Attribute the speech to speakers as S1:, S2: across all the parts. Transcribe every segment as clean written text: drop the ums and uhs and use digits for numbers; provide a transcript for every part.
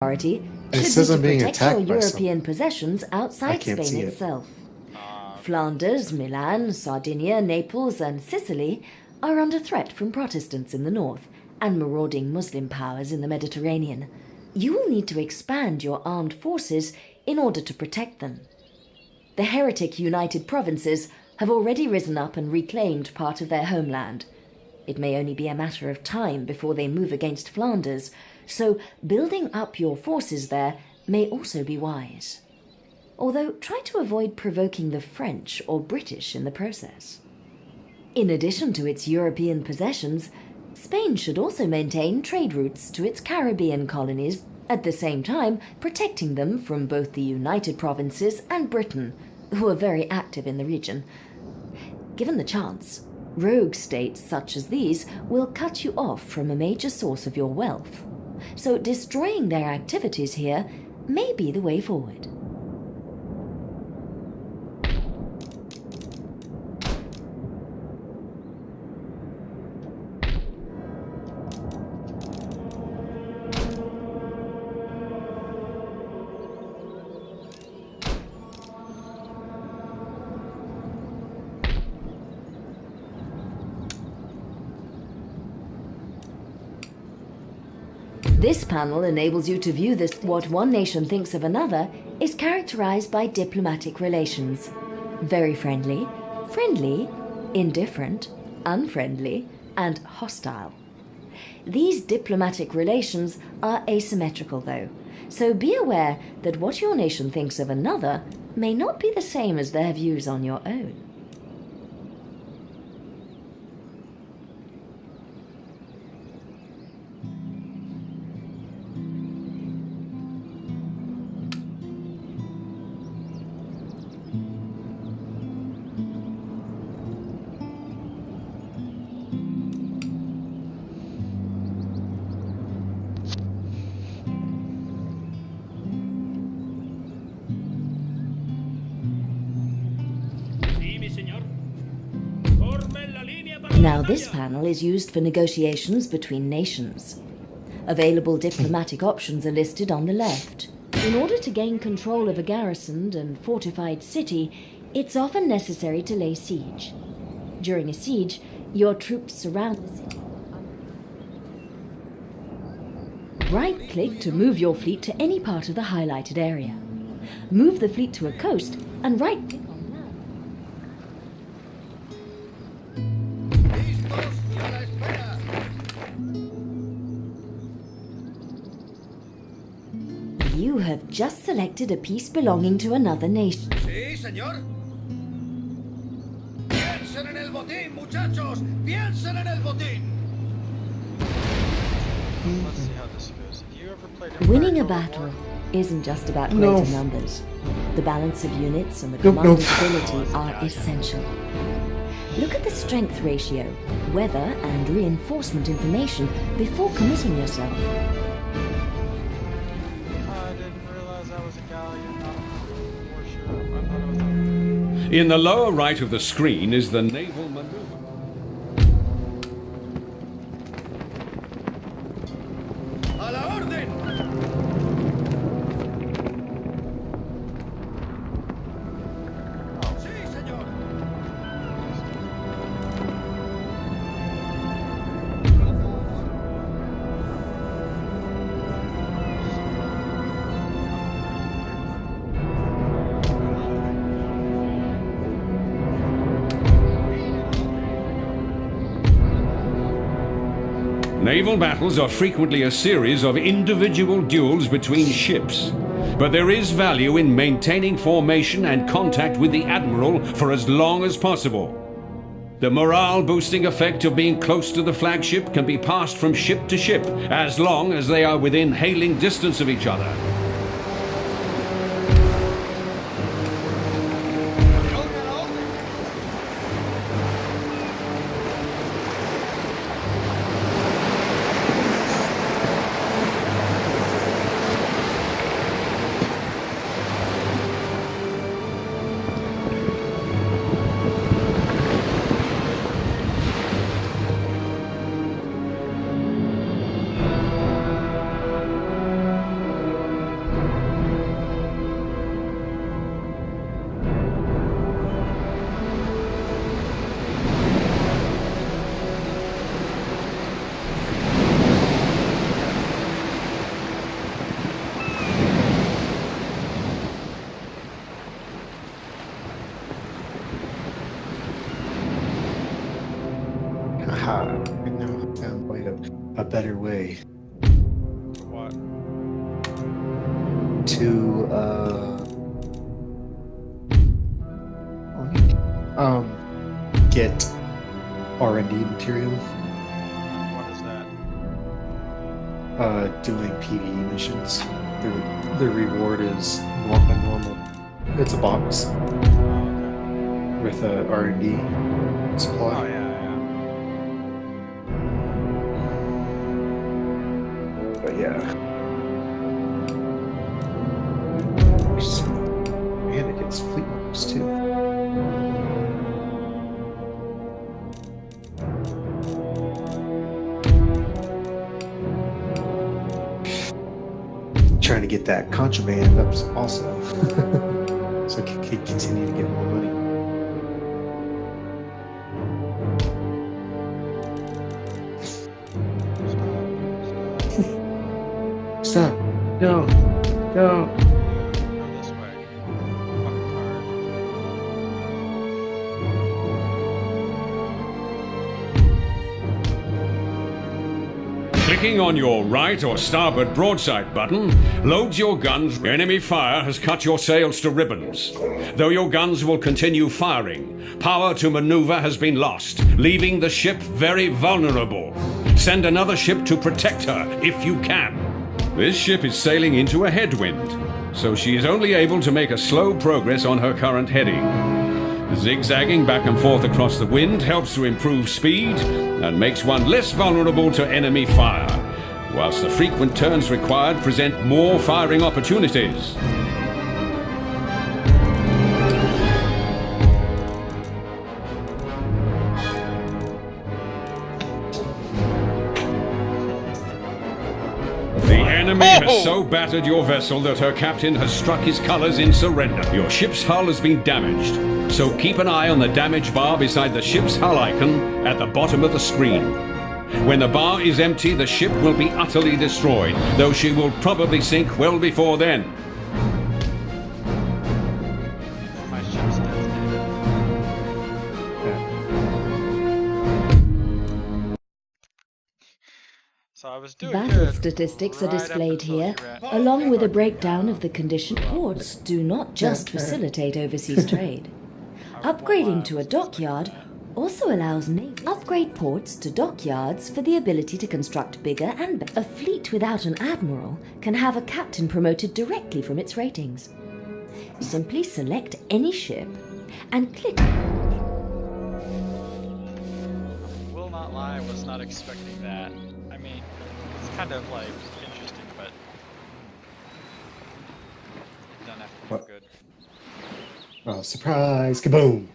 S1: priority
S2: It
S1: should
S2: says
S1: be
S2: I'm
S1: to
S2: being
S1: protect
S2: attacked
S1: your
S2: by
S1: European
S2: something.
S1: possessions
S2: I
S1: outside
S2: can't
S1: Spain
S2: see it.
S1: itself. Flanders, Milan, Sardinia, Naples, and Sicily are under threat from Protestants in the north and marauding Muslim powers in the Mediterranean. You will need to expand your armed forces in order to protect them. The heretic United Provinces have already risen up and reclaimed part of their homeland. It may only be a matter of time before they move against Flanders, so building up your forces there may also be wise. Although try to avoid provoking the French or British in the process. In addition to its European possessions, Spain should also maintain trade routes to its Caribbean colonies, at the same time protecting them from both the United Provinces and Britain, who are very active in the region. Given the chance, rogue states such as these will cut you off from a major source of your wealth. So destroying their activities here may be the way forward. This panel enables you to view this. What one nation thinks of another is characterized by diplomatic relations. Very friendly, friendly, indifferent, unfriendly, and hostile. These diplomatic relations are asymmetrical though, so be aware that what your nation thinks of another may not be the same as their views on your own. Now this panel is used for negotiations between nations. Available diplomatic options are listed on the left. In order to gain control of a garrisoned and fortified city, it's often necessary to lay siege. During a siege, your troops surround the city. Right-click to move your fleet to any part of the highlighted area. Move the fleet to a coast and right-click on land. You have just selected a piece belonging to another nation.
S3: Sí, señor. Piensen en el botín, muchachos. Piensen en el botín.
S4: Let's see how this goes. Have you ever played
S1: Winning a
S4: Empire
S1: battle
S4: War?
S1: isn't just about
S2: No.
S1: greater numbers. The balance of units and the
S2: Nope, nope.
S1: commander's ability are essential. Look at the strength ratio, weather and reinforcement information before committing yourself.
S4: I didn't realize I was a galleon, not a warship. I thought it was a...
S5: In the lower right of the screen is the naval maneuver.
S3: A la orden. Sí, señor.
S5: Naval battles are frequently a series of individual duels between ships. But there is value in maintaining formation and contact with the Admiral for as long as possible. The morale-boosting effect of being close to the flagship can be passed from ship to ship as long as they are within hailing distance of each other.
S2: better way
S4: What?
S2: to get R&D material.
S4: What is that?
S2: Doing PvE missions. The reward is normal. It's a box
S4: Oh, okay.
S2: with a R&D
S4: Oh,
S2: supply.
S4: yeah,
S2: But yeah. Man, it gets fleet marks too. Trying to get that contraband up also. So can continue to get more money. Stop. No. No.
S4: Go this way. Fucking card.
S5: Clicking on your right or starboard broadside button loads your guns. Enemy fire has cut your sails to ribbons. Though your guns will continue firing, power to maneuver has been lost, leaving the ship very vulnerable. Send another ship to protect her if you can. This ship is sailing into a headwind, so she is only able to make a slow progress on her current heading. Zigzagging back and forth across the wind helps to improve speed and makes one less vulnerable to enemy fire, whilst the frequent turns required present more firing opportunities. The enemy has so battered your vessel that her captain has struck his colors in surrender. Your ship's hull has been damaged, so keep an eye on the damage bar beside the ship's hull icon at the bottom of the screen. When the bar is empty, the ship will be utterly destroyed, though she will probably sink well before then.
S4: My ship's designated. So I was doing
S1: Battle
S4: good
S1: statistics are
S4: right up
S1: displayed
S4: until
S1: here,
S4: he ran-
S1: along with a breakdown of the condition. Ports do not just facilitate overseas trade. Upgrading to a dockyard also allows Navy upgrade ports to dockyards for the ability to construct bigger and better. A fleet without an admiral can have a captain promoted directly from its ratings. Simply select any ship and click.
S4: Will not lie, I was not expecting that. I mean, it's kind of like interesting, but it doesn't have to be
S2: What?
S4: good.
S2: Oh, surprise! Kaboom!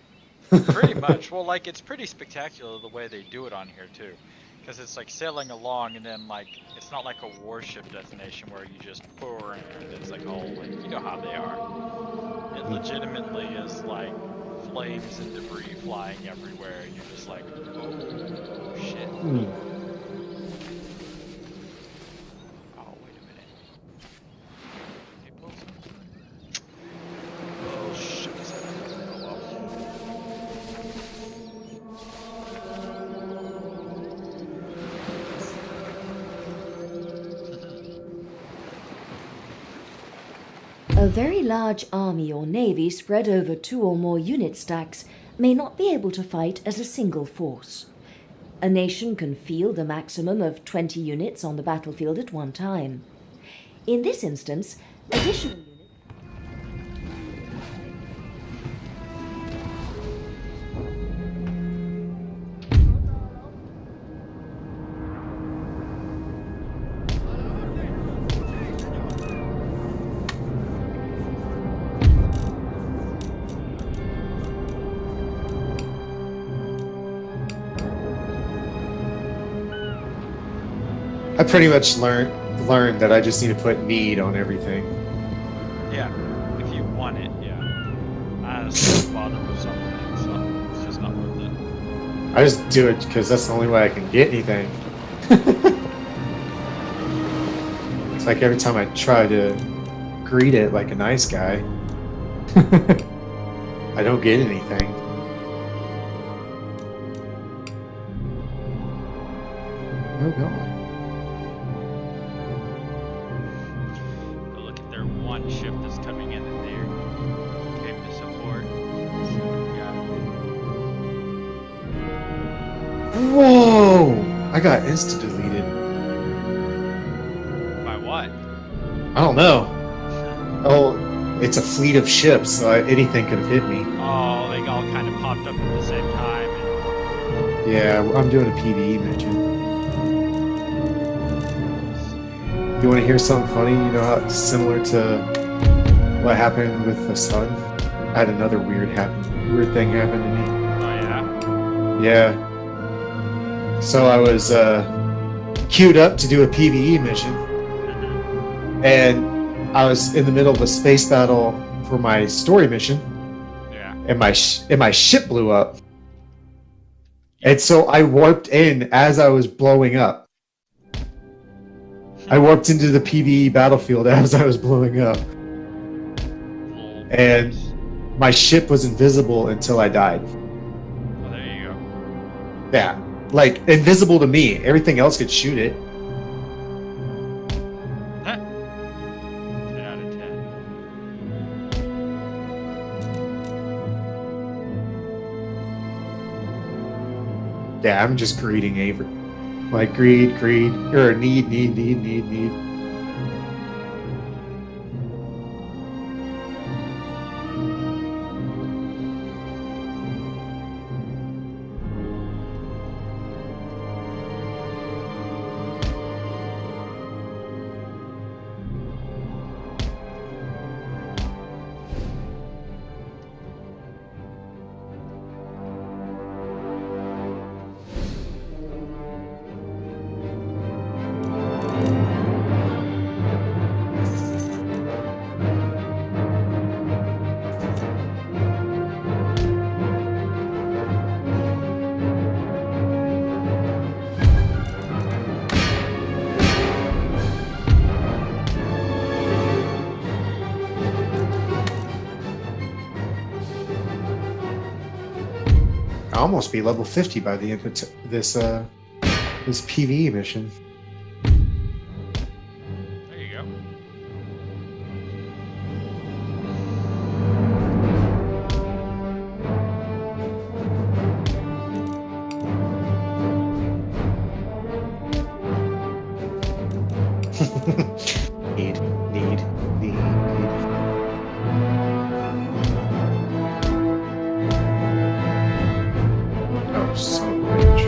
S4: Pretty much. Well, like, it's pretty spectacular the way they do it on here, too. Because it's like sailing along, and then, like, it's not like a warship destination where you just pour and it's like, oh, like, you know how they are. It legitimately is like flames and debris flying everywhere, and you're just like, oh, shit. Oh, wait a minute. Hey, Wilson. Oh, shit. Oh, well.
S1: A very large army or navy spread over 2 or more unit stacks may not be able to fight as a single force. A nation can field a maximum of 20 units on the battlefield at one time. In this instance, additional units
S2: I pretty much learned that I just need to put need on everything.
S4: Yeah, if you want it, yeah. I just don't bother with something, so it's just not worth it.
S2: I just do it because that's the only way I can get anything. It's like every time I try to greet it like a nice guy, I don't get anything. Oh god.
S4: one ship that's coming in and they came to support. So
S2: Whoa! I got insta deleted.
S4: by what?
S2: I don't know. Oh, it's a fleet of ships, so anything could have hit me.
S4: Oh, they all kind of popped up at the same time.
S2: Yeah, I'm doing a PvE mission. You want to hear something funny? You know how it's similar to what happened with the sun? I had another weird thing happen to me.
S4: Oh yeah.
S2: Yeah. So I was queued up to do a PvE mission, and I was in the middle of a space battle for my story mission,
S4: Yeah.
S2: and my ship blew up, and so I warped in as I was blowing up. I warped into the PvE battlefield as I was blowing up, and my ship was invisible until I died.
S4: Well, there you go.
S2: Yeah, like invisible to me. Everything else could shoot it.
S4: 10 out of 10.
S2: Yeah, I'm just greeting Avery. Like greed, or need. I'll almost be level 50 by the end of this PvE mission.
S4: There you go.
S2: Need. Oh, son of a bitch.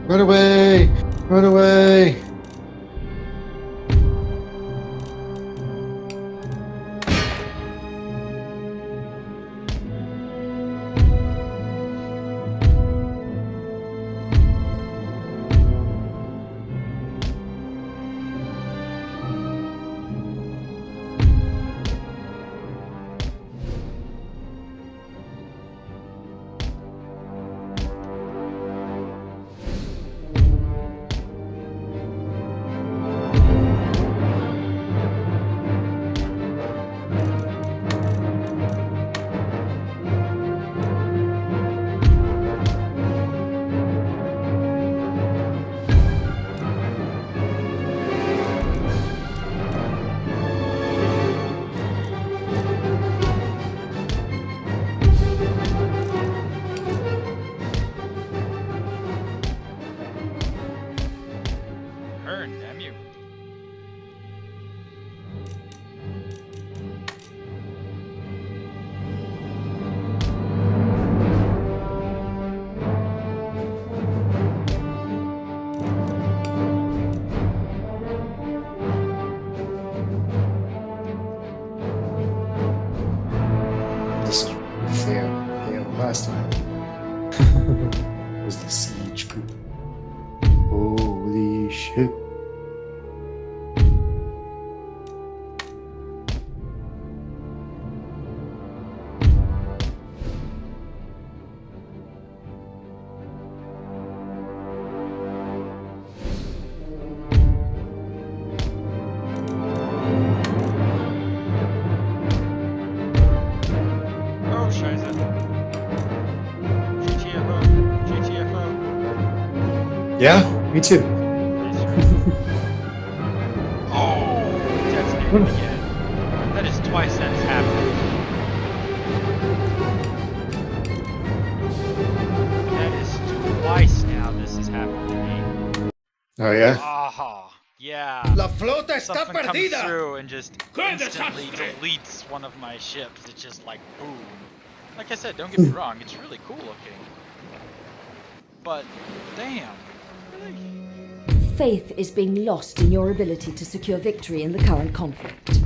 S2: Run away! Run away!
S4: Burn, damn you.
S2: This is failed last time. Was the siege group. Holy shit. Yeah, me too.
S4: Oh, detonated again. That is twice that has happened. That is twice now this has happened to me.
S2: Oh yeah.
S4: Ah, yeah.
S3: La flota está
S4: Something comes
S3: perdida.
S4: through and just
S5: Good
S4: instantly
S5: desastre.
S4: deletes one of my ships. It's just like boom. Like I said, don't get me wrong, it's really cool looking. But damn, really?
S1: Faith is being lost in your ability to secure victory in the current conflict.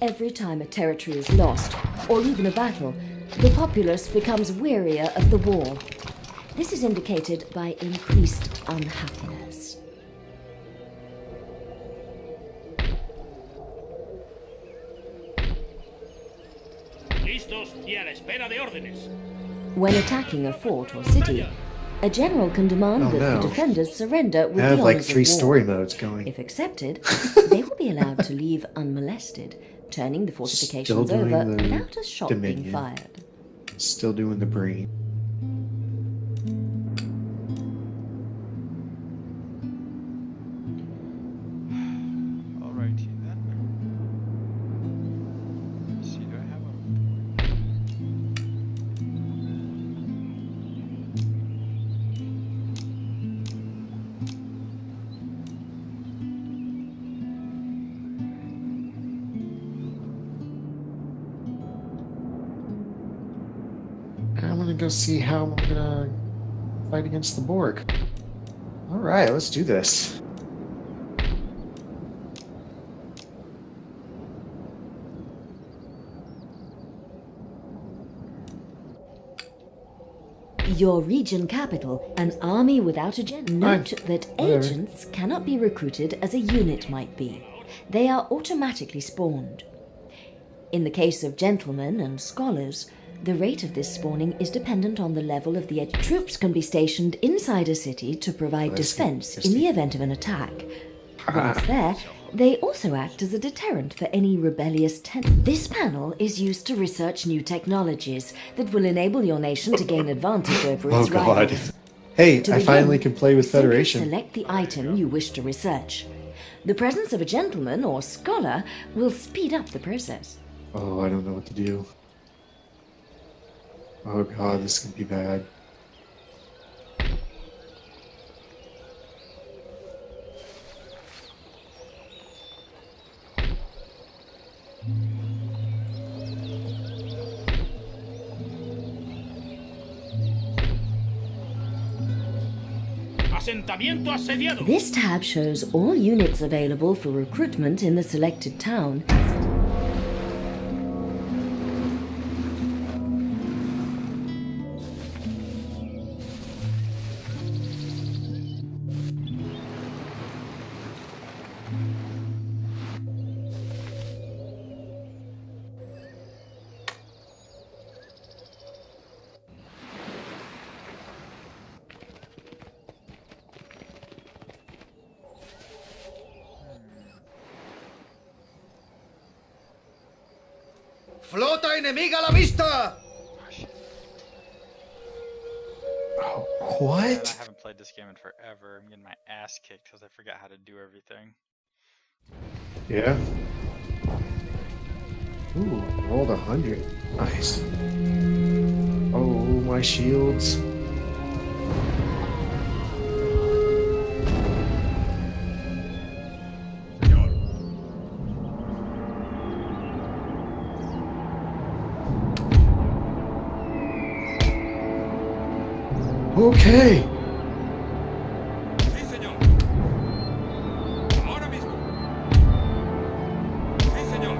S1: Every time a territory is lost, or even a battle, the populace becomes wearier of the war. This is indicated by increased unhappiness.
S6: Listos y a la espera de órdenes.
S1: When attacking a fort or city, a general can demand
S2: Oh,
S1: that
S2: no.
S1: the defenders surrender with
S2: I
S1: the
S2: have like
S1: honors
S2: 3
S1: of war.
S2: story modes going.
S1: If accepted, they will be allowed to leave unmolested, turning the fortifications
S2: Still doing
S1: over
S2: the
S1: without a shot being
S2: Dominion.
S1: fired.
S2: Still doing the brain.
S4: Alrighty then. Let's see, do I have a
S2: I'm gonna go see how I'm gonna fight against the Borg. Alright, let's do this.
S1: Your region capital, an army without a general. Note that
S2: whatever.
S1: agents cannot be recruited as a unit might be. They are automatically spawned. In the case of gentlemen and scholars, the rate of this spawning is dependent on the level of the troops can be stationed inside a city to provide
S2: I see,
S1: defense
S2: I
S1: in the
S2: see.
S1: event of an attack. Once there, they also act as a deterrent for any rebellious This panel is used to research new technologies that will enable your nation to gain advantage over
S2: Oh
S1: its
S2: god.
S1: rivals.
S2: Hey,
S1: To
S2: I
S1: begin,
S2: finally can play with
S1: simply
S2: Federation.
S1: select the item you wish to research. The presence of a gentleman or scholar will speed up the process.
S2: Oh, I don't know what to do. Oh god, this could be bad.
S6: Asentamiento asediado.
S1: This tab shows all units available for recruitment in the selected town.
S3: ¡Flota enemiga a la vista!
S2: Oh,
S4: I
S2: what?
S4: haven't played this game in forever. I'm getting my ass kicked because I forgot how to do everything.
S2: Yeah. Ooh, rolled 100. Nice. Oh, my shields. Okay.
S5: Sí, señor. Ahora mismo. Sí, señor.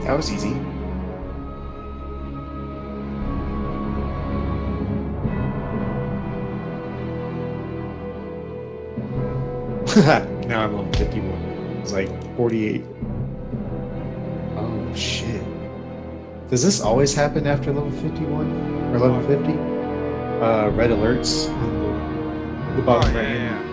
S2: That was easy. Now I'm level 51. It's like 48. Oh shit. Does this always happen after level 51 or level 50? Red alerts on the bottom right hand.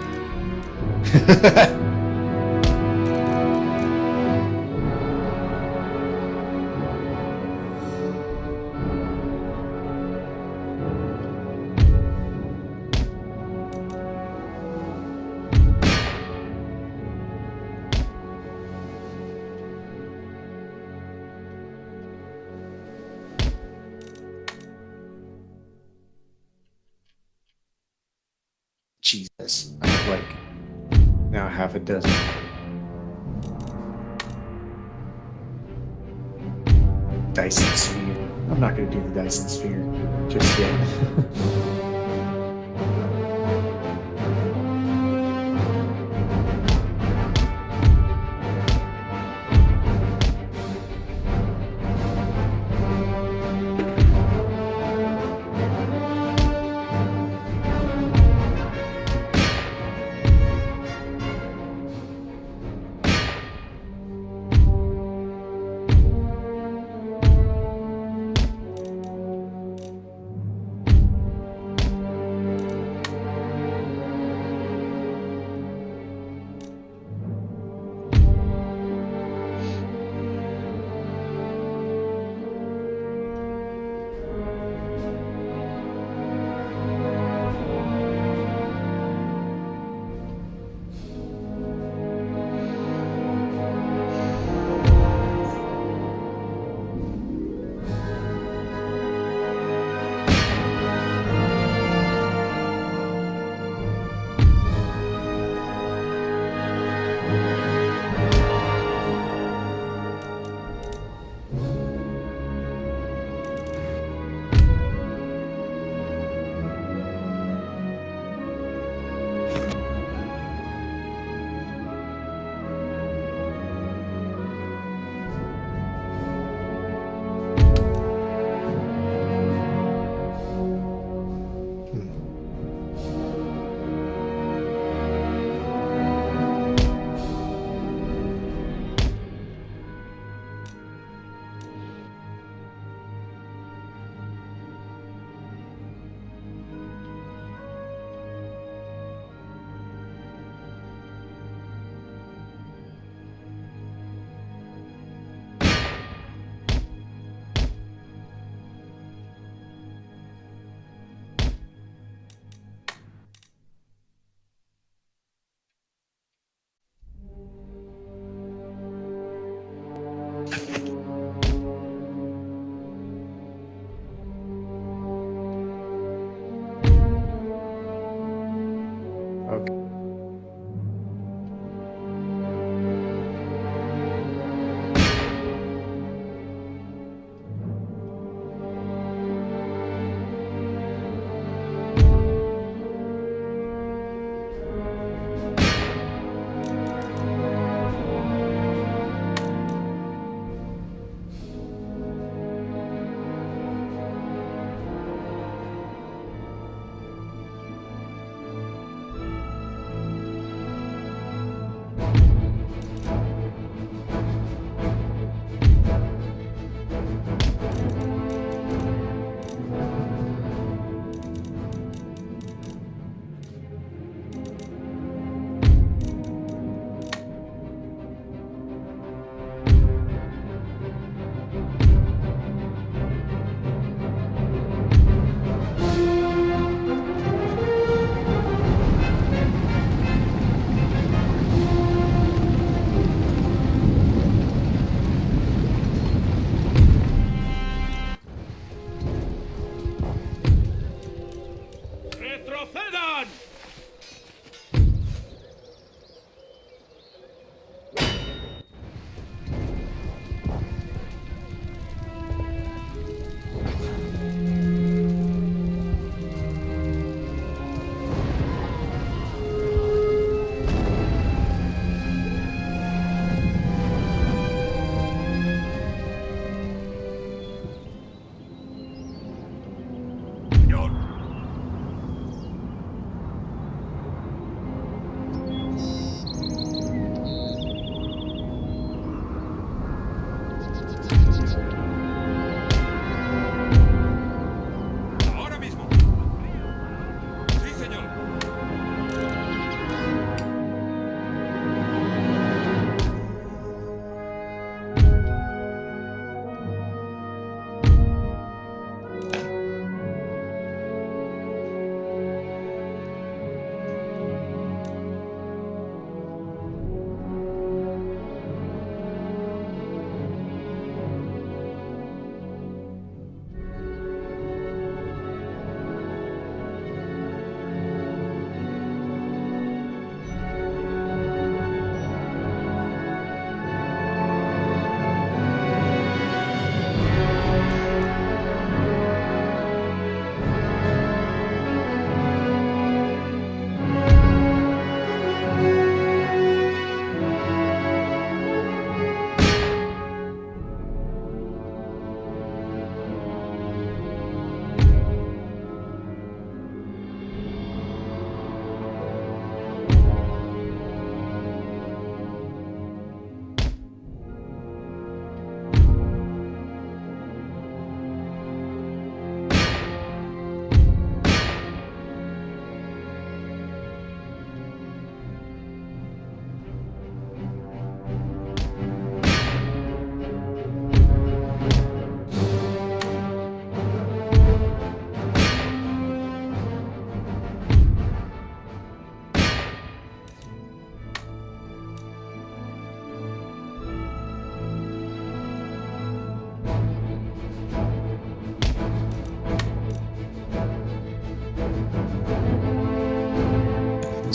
S2: Jesus, I have like now half a dozen. Dyson sphere. I'm not gonna do the Dyson sphere just yet.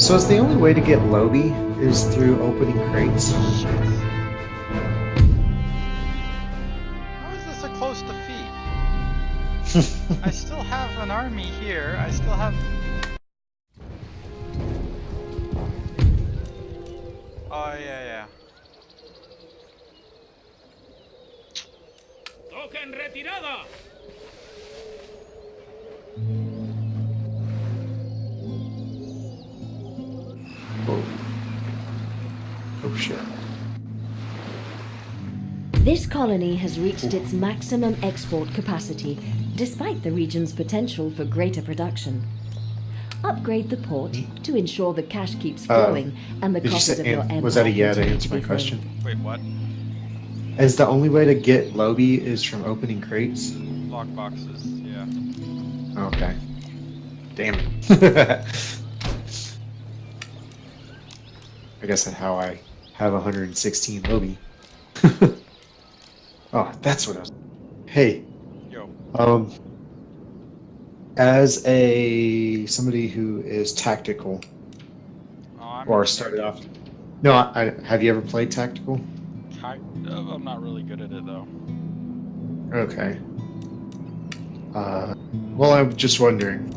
S2: So is the only way to get Lobby is through opening crates?
S4: Shit. How is this a close defeat? I still have an army here. I still have. Oh yeah.
S6: ¡Toquen retirada!
S2: Oh shit.
S1: This colony has reached its maximum export capacity, despite the region's potential for greater production. Upgrade the port to ensure the cash keeps flowing and the
S2: Did you
S1: costs of
S2: say,
S1: your empire
S2: was that a yeah to
S1: continue
S2: answer
S1: be
S2: my
S1: thin.
S2: question?
S4: Wait, what?
S2: Is the only way to get Lobby is from opening crates?
S4: Lock boxes, yeah.
S2: Okay. Damn it. I guess that's how I have 116 Lobby. Oh, that's what I was. Hey,
S4: Yo.
S2: as somebody who is tactical
S4: Oh, I'm
S2: or started off. No, I have you ever played tactical?
S4: I'm not really good at it though.
S2: Okay. Well, I'm just wondering,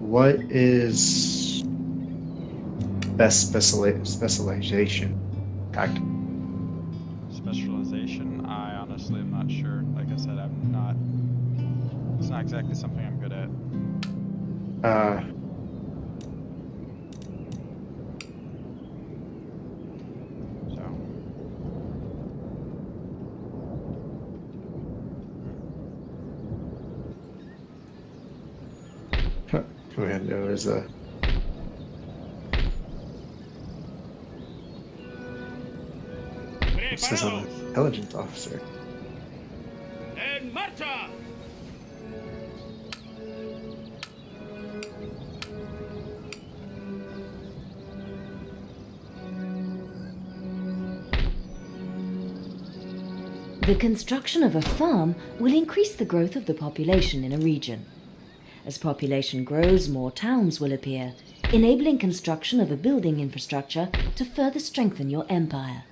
S2: what is best specialization?
S4: Specialization? I honestly am not sure. Like I said, it's not exactly something I'm good at.
S2: Commando is a. It says I'm an
S6: ¡Preparados!
S2: intelligence officer.
S6: ¡En marcha!
S1: The construction of a farm will increase the growth of the population in a region. As population grows, more towns will appear, enabling construction of a building infrastructure to further strengthen your empire.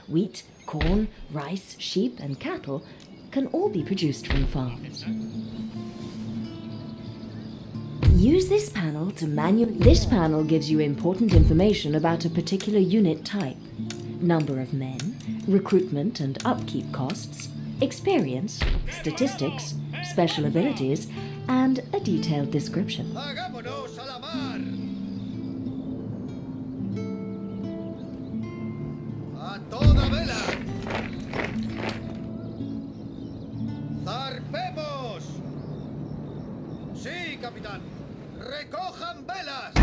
S1: Wheat, corn, rice, sheep, and cattle can all be produced from farms. Use this panel to This panel gives you important information about a particular unit type: number of men, recruitment and upkeep costs, experience, statistics, special abilities, and a detailed description.
S3: ¡Hagámonos a la mar! ¡A toda vela! ¡Zarpemos! ¡Sí, capitán! ¡Recojan velas!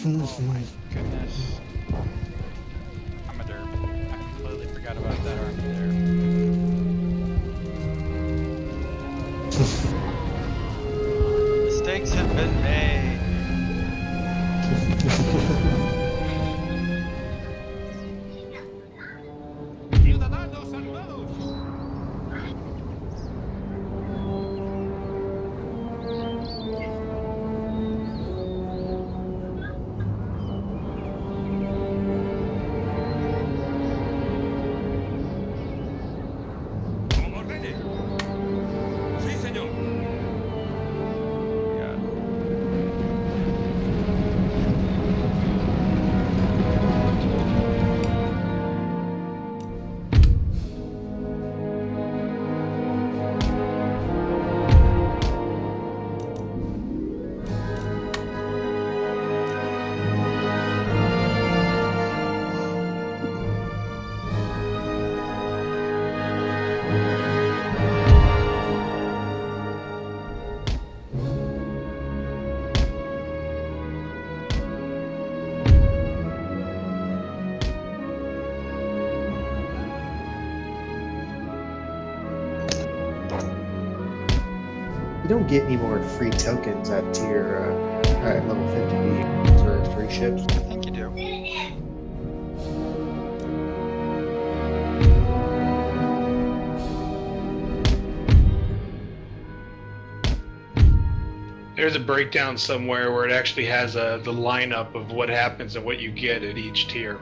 S4: Oh my goodness. I'm a derp. I completely forgot about that army there. Mistakes have been made.
S6: ¡Ciudadanos armados! ¡Como ordene! ¡Sí, señor!
S4: Yeah.
S2: don't get any more free tokens at tier at level 50B for free ships.
S4: I think you do.
S7: There's a breakdown somewhere where it actually has the lineup of what happens and what you get at each tier.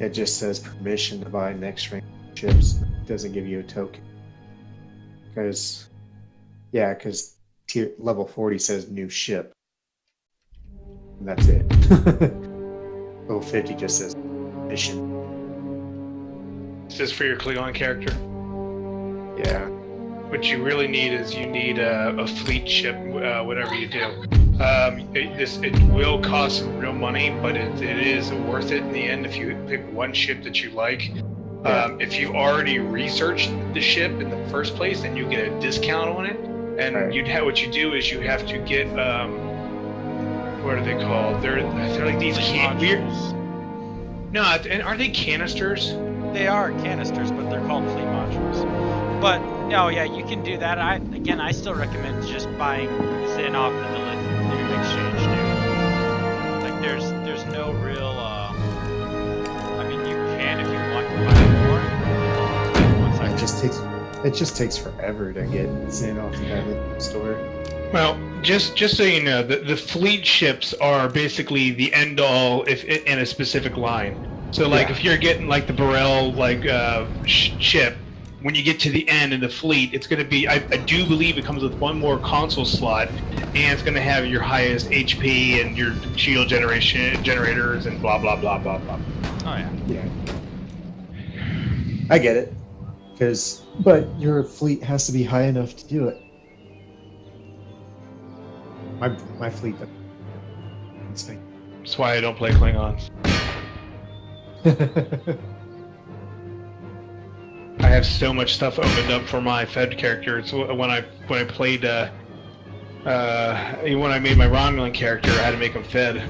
S2: It just says permission to buy next rank ships. It doesn't give you a token. Because tier level 40 says new ship. And that's it. Level 50 just says mission.
S7: This is for your Klingon character.
S2: Yeah.
S7: What you really need is you need a fleet ship, whatever you do. It will cost some real money, but it is worth it in the end if you pick one ship that you like. If you've already researched the ship in the first place, then you get a discount on it. And what you do is you have to get what are they called? They're like these weird. No, and are they canisters?
S4: They are canisters, but they're called fleet modules. But no, yeah, you can do that. I still recommend just buying Zen off the exchange, dude. Like there's no real. I mean, you can if you want to buy more. One second.
S2: It just takes forever to get Zen off the store.
S7: Well, just so you know, the fleet ships are basically the end all if in a specific line. So if you're getting like the Burrell ship, when you get to the end in the fleet, it's going to be I do believe it comes with one more console slot, and it's going to have your highest HP and your shield generators and blah blah blah blah blah.
S4: Oh yeah.
S2: Yeah. I get it. But your fleet has to be high enough to do it. My fleet.
S7: That's why I don't play Klingons. I have so much stuff opened up for my Fed character. It's when I played when I made my Romulan character, I had to make him Fed.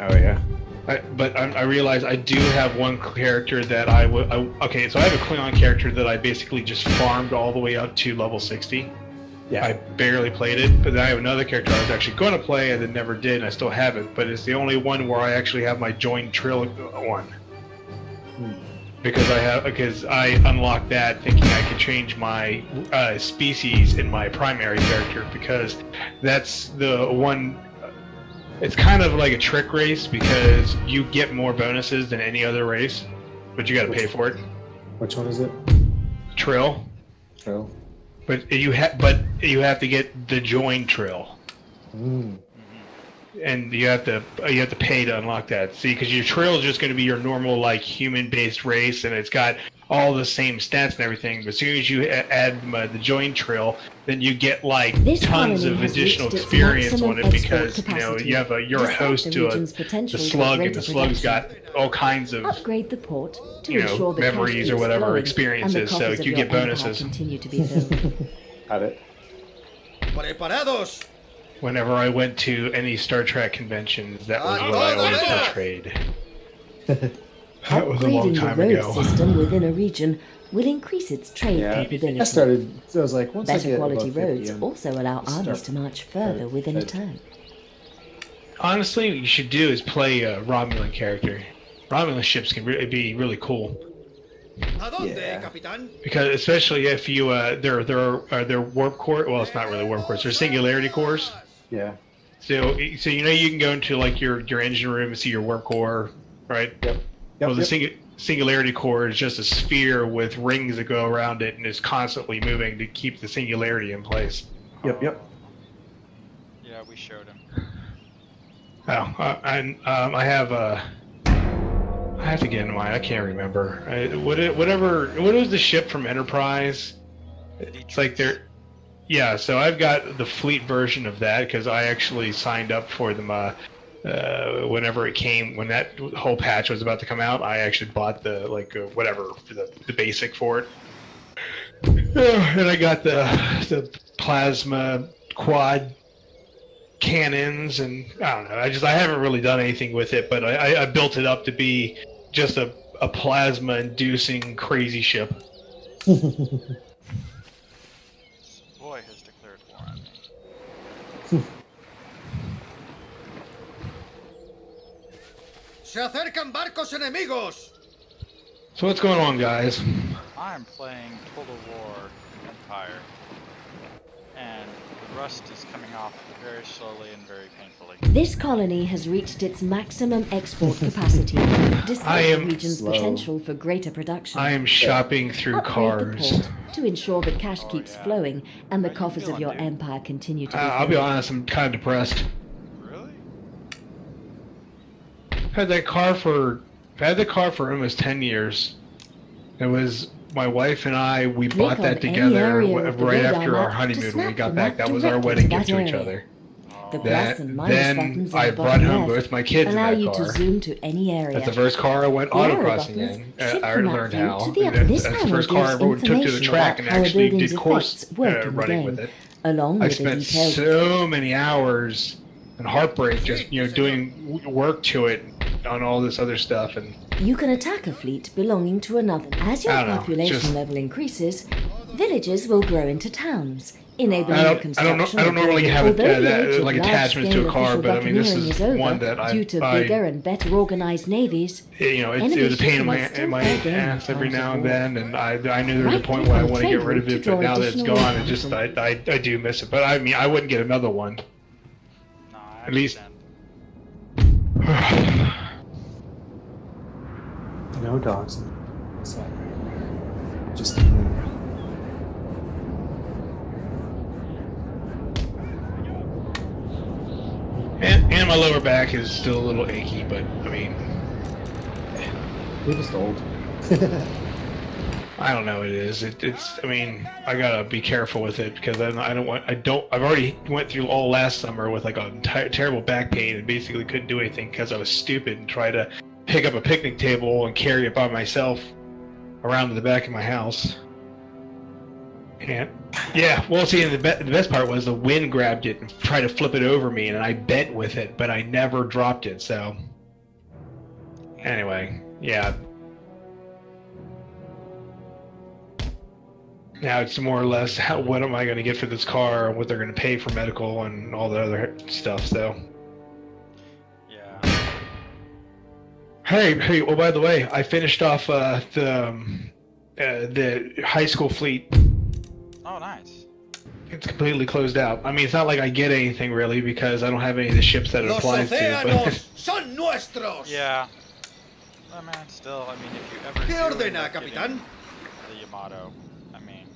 S2: Oh yeah.
S7: But I realized I do have one character that okay, so I have a Klingon character that I basically just farmed all the way up to level 60.
S2: Yeah.
S7: I barely played it, but then I have another character I was actually going to play and then never did, and I still have it. But it's the only one where I actually have my joined trill one. Because I unlocked that thinking I could change my species in my primary character, because that's the one. It's kind of like a trick race because you get more bonuses than any other race, but you got to pay for it.
S2: Which one is it?
S7: Trill.
S2: Trill.
S7: But you have to get the join trill. And you have to pay to unlock that. See, because your trill is just going to be your normal human-based race, and it's got all the same stats and everything. But as soon as you add the join trill, then you get tons of additional experience on it, because you're a host to the slug, and the slug's got all kinds of
S1: upgrade the port to ensure the
S7: memories or whatever experiences, so you get bonuses.
S1: Continue to be filled.
S2: Got it.
S3: Preparados.
S7: Whenever I went to any Star Trek conventions, that was what I always portrayed. That was a long time
S1: Upgrading the
S7: ago.
S1: road system within a region will increase its trade capability.
S2: I was like, once I
S1: Better
S2: get
S1: quality
S2: above 50,
S1: roads also allow armies to march further within a turn.
S7: Honestly, what you should do is play a Romulan character. Romulan ships can be really cool.
S3: ¿A dónde, capitán?
S7: Because especially if you they're warp core. Well, it's not really warp cores. They're singularity cores.
S2: Yeah.
S7: So you can go into your engine room and see your warp core, right?
S2: Yep.
S7: Well, the singularity core is just a sphere with rings that go around it and is constantly moving to keep the singularity in place.
S2: Yep.
S4: Yeah, we showed him.
S7: Oh, and I have to get in mine. I can't remember. What was the ship from Enterprise? It's like they're. Yeah, so I've got the fleet version of that because I actually signed up for them whenever it came, when that whole patch was about to come out. I actually bought the the basic for it, and I got the plasma quad cannons, and I don't know. I haven't really done anything with it, but I built it up to be just a plasma-inducing crazy ship.
S4: Boy has declared war on me.
S3: ¡Se acercan barcos enemigos!
S7: So what's going on, guys?
S4: I'm playing Total War Empire, and the rust is coming off very slowly and very painfully.
S1: This colony has reached its maximum export capacity, despite the region's
S2: slow.
S1: potential for greater production.
S7: I am shopping through
S1: Upgrade
S7: cars.
S1: the port to ensure that cash keeps
S4: yeah.
S1: flowing and the
S4: How you
S1: coffers of
S4: feeling,
S1: your
S4: dude?
S1: empire continue to be
S7: I'll be
S1: filled.
S7: honest, I'm kind of depressed.
S4: Really?
S7: I've had the car for almost 10 years. It was my wife and I, we
S1: Click
S7: bought
S1: on
S7: that
S1: any
S7: together
S1: area of the
S7: right
S1: radar
S7: after our
S1: map to
S7: honeymoon when we
S1: snap
S7: got
S1: the
S7: back.
S1: map
S7: That was our
S1: directly
S7: wedding
S1: to
S7: gift
S1: that
S7: to each
S1: area.
S7: other.
S1: The
S7: That,
S1: plus and minus
S7: then
S1: buttons on
S7: I
S1: the
S7: brought
S1: bottom
S7: home
S1: left
S7: both my kids in
S1: allow
S7: that
S1: you
S7: car.
S1: to zoom to any area.
S7: That's the first car I went
S1: The arrow
S7: autocrossing
S1: buttons
S7: in.
S1: shift
S7: I
S1: the map
S7: learned
S1: view
S7: how.
S1: to the
S7: And
S1: up. This
S7: that's the
S1: panel
S7: first car I
S1: gives
S7: ever took to the
S1: information
S7: track
S1: about
S7: and
S1: how a
S7: actually
S1: building's
S7: did course
S1: effects work in the
S7: running
S1: game,
S7: with it.
S1: along
S7: I
S1: with a
S7: spent
S1: detailed
S7: so many hours and heartbreak just doing work to it on all this other stuff, and
S1: You can attack a fleet belonging to another. As your
S7: I don't know,
S1: population
S7: just-
S1: level increases, villages will grow into towns, enabling
S7: I
S1: the
S7: don't
S1: construction
S7: don't
S1: of
S7: normally
S1: buildings.
S7: have
S1: Although the
S7: that,
S1: age of
S7: like attachments to a
S1: large-scale
S7: car,
S1: official
S7: but I mean this
S1: buccaneering
S7: is
S1: over
S7: one that
S1: due to
S7: I
S1: bigger and better organized navies.
S7: it was
S1: Enemy
S7: a pain in my
S1: shipping is still fair game in
S7: ass every
S1: times of
S7: now and
S1: war.
S7: then, and I knew there was a
S1: Right
S7: point
S1: click
S7: where I
S1: on
S7: want to
S1: trade
S7: get rid of
S1: route to
S7: it, but
S1: draw
S7: now that it's
S1: additional
S7: gone, it
S1: income
S7: just
S1: from-
S7: I do miss it. But I mean I wouldn't get another one.
S4: No, I
S7: At least-
S4: understand.
S2: No dogs. What's that? Just
S7: And my lower back is still a little achy, but I mean
S2: we're just old.
S7: I don't know. It is. It's. I mean, I gotta be careful with it because I don't want. I've already went through all last summer with like a terrible back pain and basically couldn't do anything because I was stupid and tried to pick up a picnic table and carry it by myself around to the back of my house. And yeah, well, see, the best part was the wind grabbed it and tried to flip it over me, and I bent with it, but I never dropped it. So anyway, yeah. Now it's more or less what am I going to get for this car, what they're going to pay for medical, and all the other stuff. So,
S4: Yeah.
S7: hey. Well, by the way, I finished off the high school fleet.
S4: Oh, nice.
S7: It's completely closed out. I mean, it's not like I get anything really because I don't have any of the ships that it
S3: Los
S7: applies to.
S3: océanos
S7: But
S3: son nuestros.
S4: Yeah. Oh, man, still, I mean, if you ever
S3: ¿Qué
S4: do
S3: ordena,
S4: end up
S3: capitán?
S4: getting the Yamato, I mean,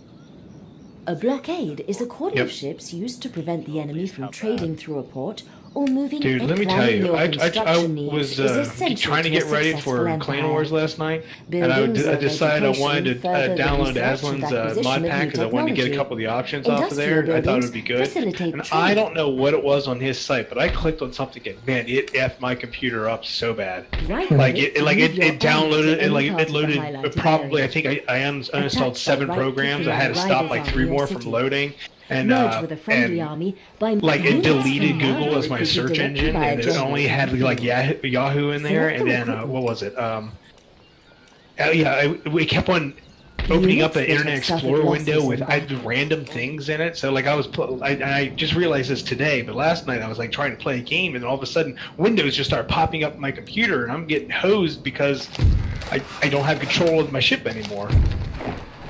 S1: A blockade is a cordon
S7: Yep.
S1: of ships used to prevent the enemy from trading through a port or moving.
S7: dude,
S1: and
S7: let me tell
S1: planning
S7: you,
S1: your
S7: I
S1: construction needs
S7: was
S1: is essential
S7: trying to
S1: to a
S7: get ready
S1: successful
S7: for
S1: empire.
S7: Clan Wars last night, and I
S1: Buildings of
S7: decided I
S1: education
S7: wanted to
S1: further the
S7: download
S1: research and
S7: Aslan's
S1: acquisition
S7: mod
S1: of
S7: pack
S1: new
S7: because I wanted to get a
S1: technology.
S7: couple of the options off of
S1: Industrial
S7: there. I thought it
S1: buildings
S7: would be good.
S1: facilitate
S7: And
S1: trade.
S7: I don't know what it was on his site, but I clicked on something and man, it effed my computer up so bad.
S1: Right
S7: Like
S1: click
S7: it
S1: to move your
S7: it downloaded
S1: to
S7: it like
S1: any
S7: it
S1: part of the
S7: loaded
S1: highlighted
S7: probably
S1: area.
S7: I think I uninstalled
S1: Attach
S7: 7
S1: by
S7: programs. I
S1: right-clicking
S7: had to
S1: on
S7: stop
S1: rivals
S7: like
S1: on
S7: 3
S1: your
S7: more from
S1: city.
S7: loading. And
S1: Merge with a friendly
S7: and
S1: army by
S7: like it
S1: moving
S7: deleted
S1: to
S7: Google as my
S1: could be
S7: search
S1: directed
S7: engine,
S1: by a
S7: and it
S1: general
S7: only had
S1: field.
S7: like Yahoo in there,
S1: Select
S7: and
S1: the
S7: then
S1: equipment.
S7: what was it? We kept on opening up an
S1: Units that
S7: Internet
S1: have suffered
S7: Explorer
S1: losses
S7: window
S1: in
S7: with
S1: battle.
S7: random things in it. So like I just realized this today, but last night I was like trying to play a game, and all of a sudden Windows just started popping up on my computer, and I'm getting hosed because I don't have control of my ship anymore.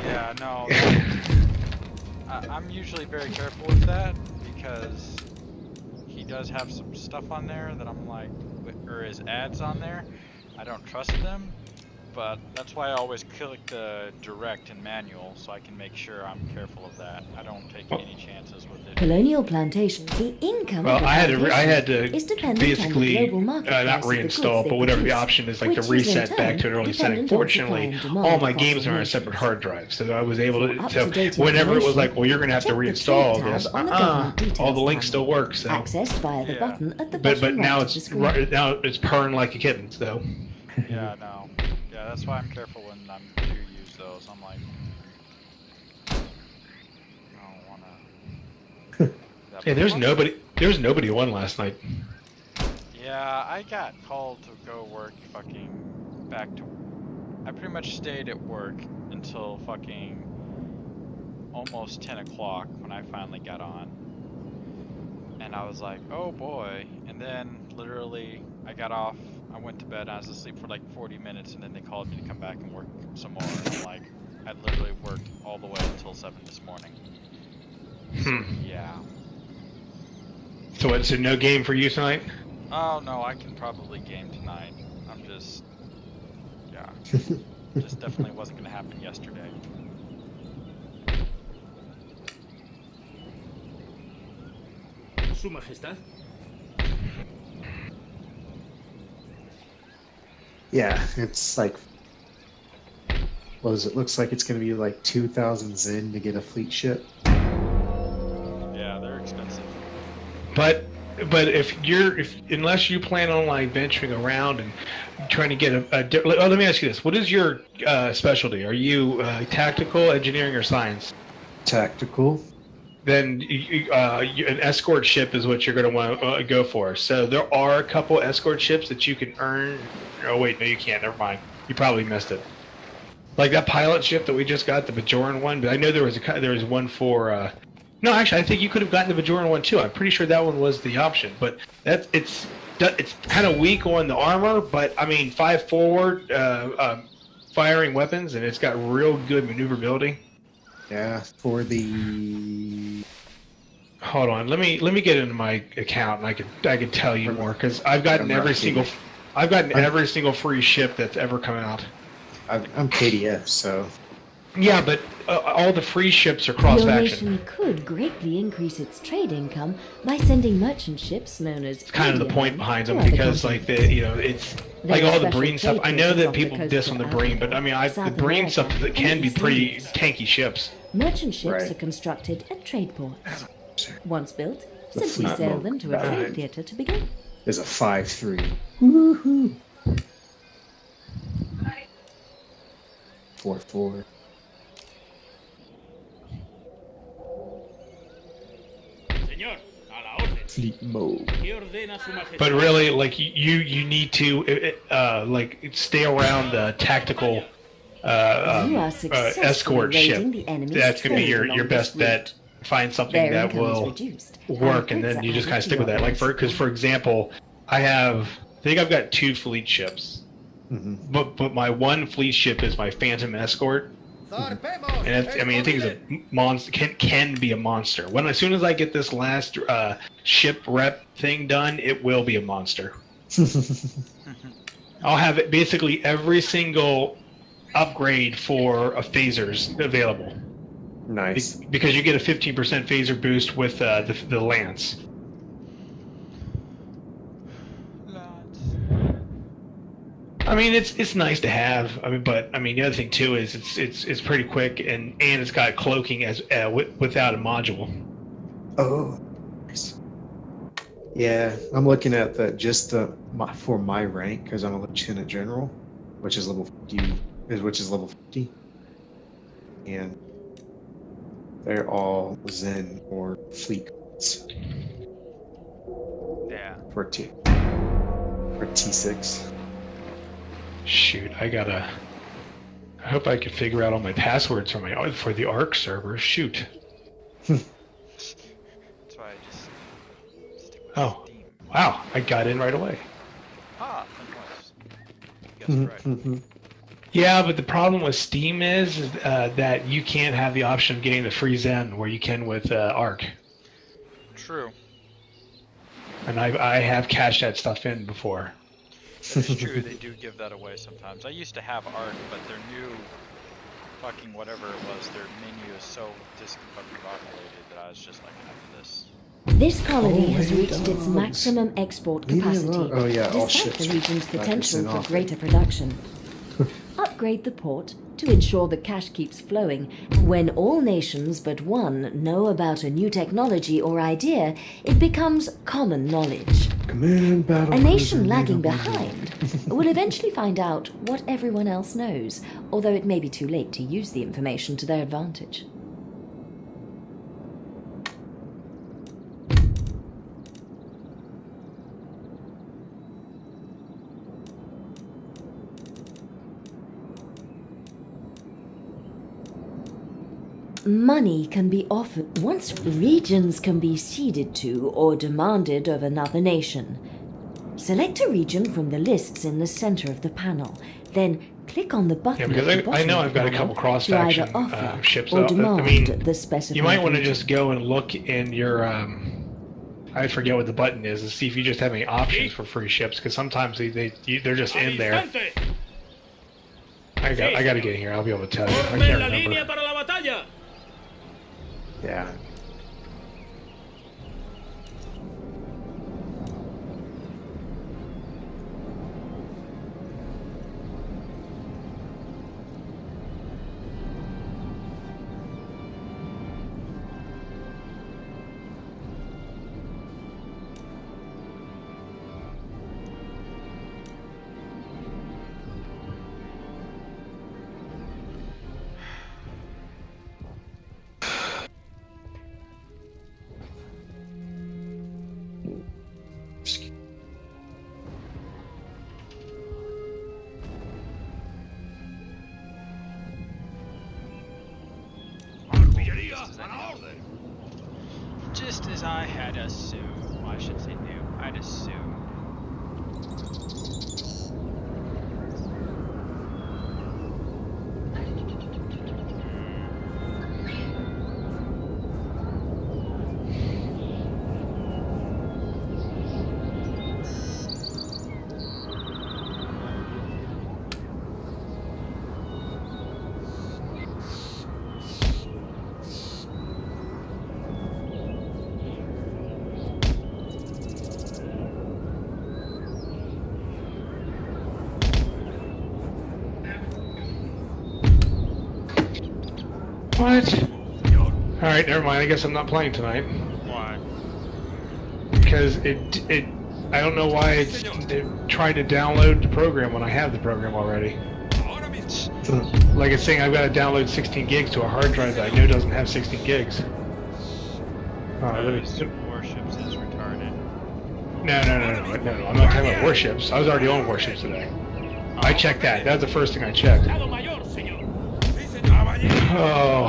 S4: yeah, no. I'm usually very careful with that because he does have some stuff on there that I'm like, or his ads on there. I don't trust them, but that's why I always click the direct and manual so I can make sure I'm careful of that. I don't take any chances with it.
S1: Colonial plantations, the income
S7: Well,
S1: of the
S7: I had
S1: plantation
S7: to
S1: is dependent
S7: basically
S1: on the global market
S7: not
S1: price of the goods
S7: reinstall,
S1: they
S7: but whatever the
S1: produce,
S7: option is, like to
S1: which is in
S7: reset back to an
S1: turn
S7: early setting.
S1: dependent on supply
S7: Fortunately,
S1: and demand
S7: all my
S1: across
S7: games
S1: the
S7: are on a
S1: nation.
S7: separate hard drive, so I was able
S1: For
S7: to.
S1: up-to-date
S7: So whenever it was like,
S1: information,
S7: well, you're going to have to
S1: check the
S7: reinstall
S1: trade
S7: this,
S1: tab on the government details
S7: all the links
S1: panel.
S7: still work. So,
S1: Accessed via the
S4: Yeah.
S1: button at the
S7: but
S1: bottom
S7: now
S1: right
S7: it's
S1: of the screen.
S7: now it's purring like a kitten. So
S4: Yeah, no. Yeah, that's why I'm careful when I do use those. I'm like, I don't wanna.
S7: yeah, there's nobody. There was nobody on last night.
S4: Yeah, I got called to go work I pretty much stayed at work until fucking almost 10 o'clock when I finally got on. And I was like, oh boy. And then literally I got off, I went to bed, I was asleep for like 40 minutes, and then they called me to come back and work some more. And I'm like, I literally worked all the way until 7 this morning. So, yeah.
S7: So what's no game for you tonight?
S4: Oh no, I can probably game tonight. I'm just, yeah, just definitely wasn't gonna happen yesterday.
S6: Su Majestad.
S2: Yeah, it's like, what is it? Looks like it's going to be like 2,000 Zen to get a fleet ship.
S4: Yeah, they're expensive.
S7: But unless you plan on like venturing around and trying to get let me ask you this: what is your specialty? Are you tactical, engineering, or science?
S2: Tactical.
S7: Then an escort ship is what you're going to want to go for. So there are a couple escort ships that you can earn. Oh wait, no, you can't. Never mind. You probably missed it. Like that pilot ship that we just got, the Bajoran one. But I know there was one for. No, actually, I think you could have gotten the Bajoran one too. I'm pretty sure that one was the option. But it's kind of weak on the armor. But I mean, 5 forward firing weapons, and it's got real good maneuverability.
S2: Yeah, for the.
S7: Hold on, let me get into my account, and I could tell you more because I've gotten every single free ship that's ever come out.
S2: I'm KDF, so.
S7: Yeah, but all the free ships are cross
S1: Your
S7: faction.
S1: nation could greatly increase its trade income by sending merchant ships known as.
S7: It's kind of the point behind them
S1: to other
S7: because
S1: continents.
S7: it's
S1: They
S7: like
S1: have
S7: all the
S1: special
S7: breen stuff.
S1: trade
S7: I know
S1: routes
S7: that
S1: off the
S7: people
S1: coast
S7: diss
S1: of
S7: on the breen, but I mean
S1: Africa,
S7: the breen
S1: South
S7: stuff
S1: America,
S7: that can
S1: and
S7: be
S1: East
S7: pretty
S1: Indies.
S7: tanky ships.
S1: Merchant ships
S2: Right.
S1: are constructed at trade ports. Once built,
S2: The
S1: simply
S2: fleet
S1: sail
S2: mode
S1: them to a
S2: behind.
S1: trade theatre to begin.
S2: There's a 5-3. Woohoo! 4-4.
S6: Señor, a la orden.
S2: Fleet mode.
S6: ¿Qué ordena Su Majestad?
S7: But really, like you need to like stay around the tactical
S1: You are successfully
S7: escort ship.
S1: raiding the enemy's
S7: That's going to be
S1: trade
S7: your
S1: along
S7: best
S1: this route.
S7: bet. Find something
S1: Their
S7: that
S1: income is
S7: will
S1: reduced,
S7: work, and
S1: goods
S7: then
S1: are
S7: you just
S1: added
S7: kind of
S1: to
S7: stick with
S1: your
S7: that. Like for example, I think I've got 2 fleet ships, but my one fleet ship is my Phantom Escort,
S3: Zarpemos.
S7: and I think it's a monster. Can be a monster. As soon as I get this last ship rep thing done, it will be a monster. I'll have it basically every single upgrade for phasers available.
S2: Nice.
S7: Because you get a 15% phaser boost with the lance. I mean, it's nice to have. I mean, but I mean, the other thing too is it's pretty quick and it's got cloaking as without a module.
S2: Oh, nice. Yeah, I'm looking at for my rank because I'm a lieutenant general, which is level 50, and they're all Zen or fleet cards
S4: Yeah.
S2: for T6.
S7: Shoot, I hope I can figure out all my passwords for the ARC server. Shoot.
S4: That's why I just stick with
S7: Oh,
S4: Steam.
S7: wow! I got in right away.
S4: Ah, nice. Guess right.
S7: Yeah, but the problem with Steam is that you can't have the option of getting the free Zen where you can with ARC.
S4: True.
S7: And I have cashed that stuff in before.
S4: It's true, they do give that away sometimes. I used to have ARC, but their new fucking whatever it was, their menu is so discombobulated that I was just like, after this.
S1: This colony has
S2: Oh,
S1: reached its
S2: dogs.
S1: maximum export
S2: Leave me
S1: capacity,
S2: alone. Oh, yeah, all
S1: despite
S2: ships
S1: the region's
S2: 5%
S1: potential for
S2: off.
S1: greater production. Upgrade the port to ensure the cash keeps flowing. When all nations but one know about a new technology or idea, it becomes common knowledge.
S2: Command battle.
S1: A nation
S2: cruiser
S1: lagging
S2: naval
S1: behind will eventually find out what everyone else knows, although it may be too late to use the information to their advantage. Money can be offered once regions can be ceded to or demanded of another nation. Select a region from the lists in the center of the panel, then click on the button
S7: Yeah,
S1: at
S7: because
S1: the
S7: I
S1: bottom
S7: know
S1: of
S7: I've
S1: the
S7: got a
S1: panel
S7: couple cross
S1: to either
S7: faction
S1: offer
S7: ships.
S1: or
S7: I
S1: demand
S7: mean,
S1: the specified
S7: you might want to
S1: region.
S7: just go and look in your I forget what the button is, and see if you just have any options for free ships, because sometimes they're just in there.
S6: ¡Alistante!
S7: I got to get here. I'll be able to tell you. I
S6: ¡Formen
S7: can't
S6: la línea
S7: remember.
S6: para la batalla!
S2: Yeah.
S3: Artillería a la orden.
S4: Just as I had assumed. Well, I should say knew. I'd assumed.
S7: What? Alright, never mind. I guess I'm not playing tonight.
S4: Why?
S7: Because I don't know why it's trying to download the program when I have the program already.
S3: Ahora mismo.
S7: Like it's saying I've got to download 16 gigs to a hard drive that I know doesn't have 16 gigs. Let me...
S4: Warships is retarded.
S7: No, I'm not talking about warships. I was already on warships today. I checked that. That was the first thing I checked.
S6: Estado Mayor, señor.
S3: Sí, señor. Caballero.
S7: Oh,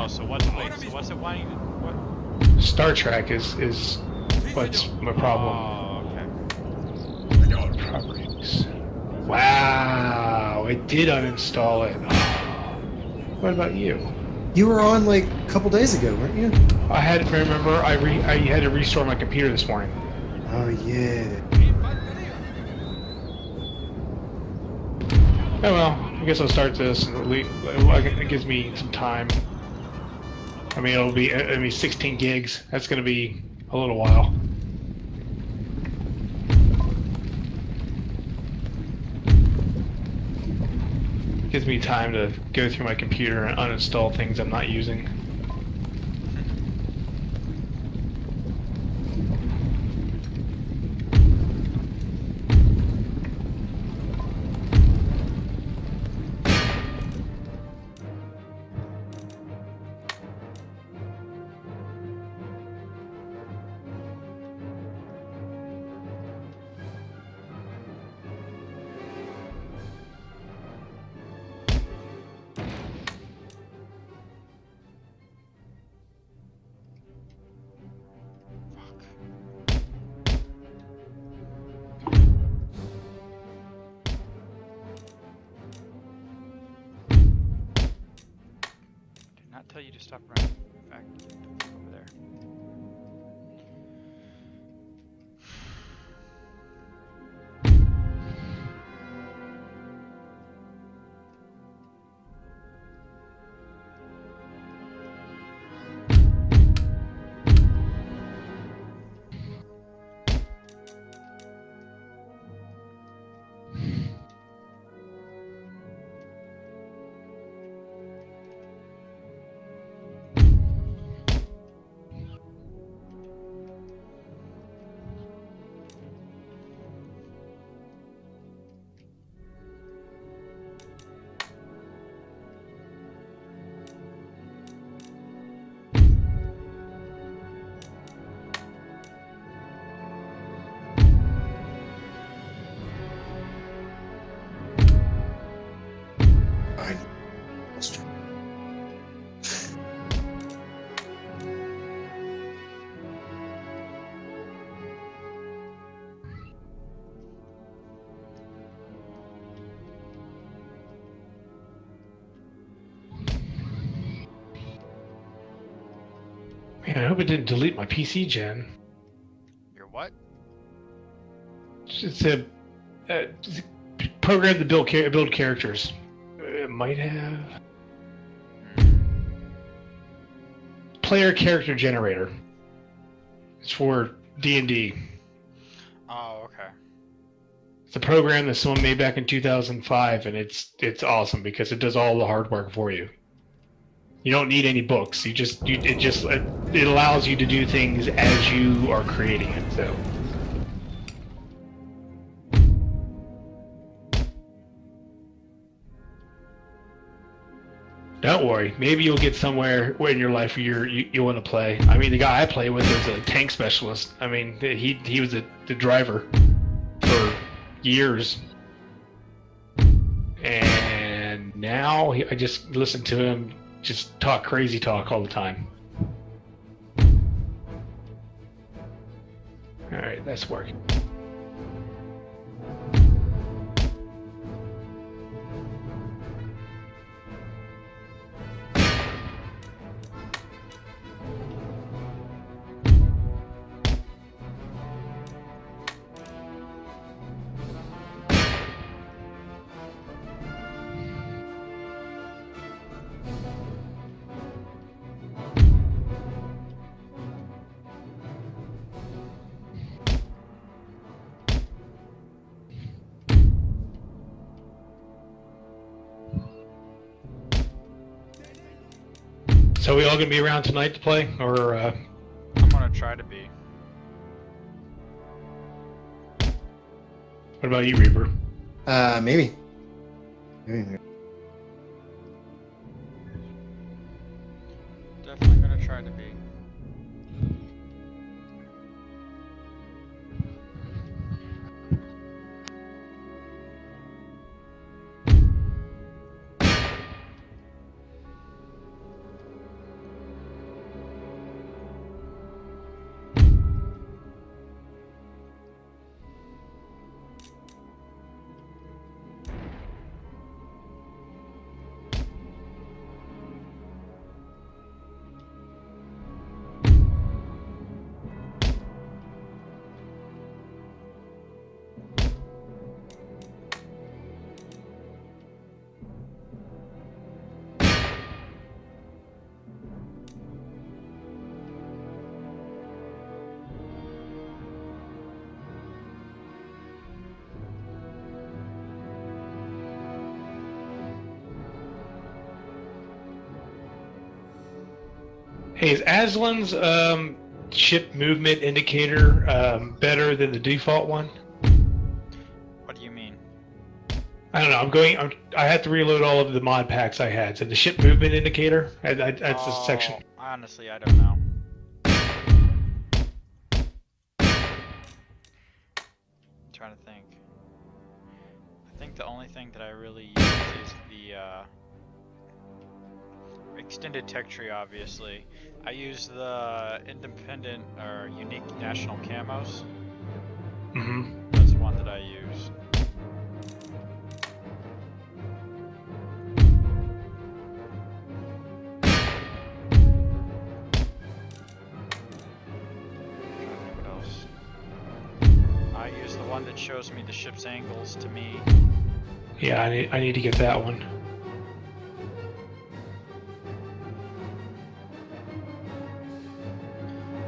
S4: Oh, so what's it wanting? What?
S7: Star Trek is what's my problem.
S4: Oh, okay.
S3: Señor.
S7: Properties. Wow, it did uninstall it. What about you?
S2: You were on like a couple days ago, weren't you?
S7: I had remember I had to restore my computer this morning.
S2: Oh yeah.
S3: Infantería.
S7: Oh well, I guess I'll start this and it gives me some time. I mean it'll be 16 gigs. That's gonna be a little while. Gives me time to go through my computer and uninstall things I'm not using.
S4: Did not tell you to stop running. In fact, over there.
S7: Man, I hope it didn't delete my PC gen.
S4: Your what?
S7: It's a program to build characters. It might have player character generator. It's for D&D.
S4: Oh, okay.
S7: It's a program that someone made back in 2005, and it's awesome because it does all the hard work for you. You don't need any books. It allows you to do things as you are creating it. So. Don't worry. Maybe you'll get somewhere in your life where you want to play. I mean, the guy I play with is a tank specialist. I mean, he was the driver for years, and now I just listen to him just talk crazy talk all the time. All right, that's working. So we all gonna be around tonight to play, or?
S4: I'm gonna try to be.
S7: What about you, Reaper?
S2: Maybe. Maybe.
S4: Definitely gonna try to be.
S7: Hey, is Aslan's ship movement indicator better than the default one?
S4: What do you mean?
S7: I don't know. I had to reload all of the mod packs I had. So the ship movement indicator, that's the section.
S4: Honestly, I don't know. I'm trying to think. I think the only thing that I really use is the extended tech tree, obviously. I use the independent or unique national camos.
S7: Mm-hmm.
S4: That's one that I use. What else? I use the one that shows me the ship's angles to me.
S7: Yeah, I need to get that one.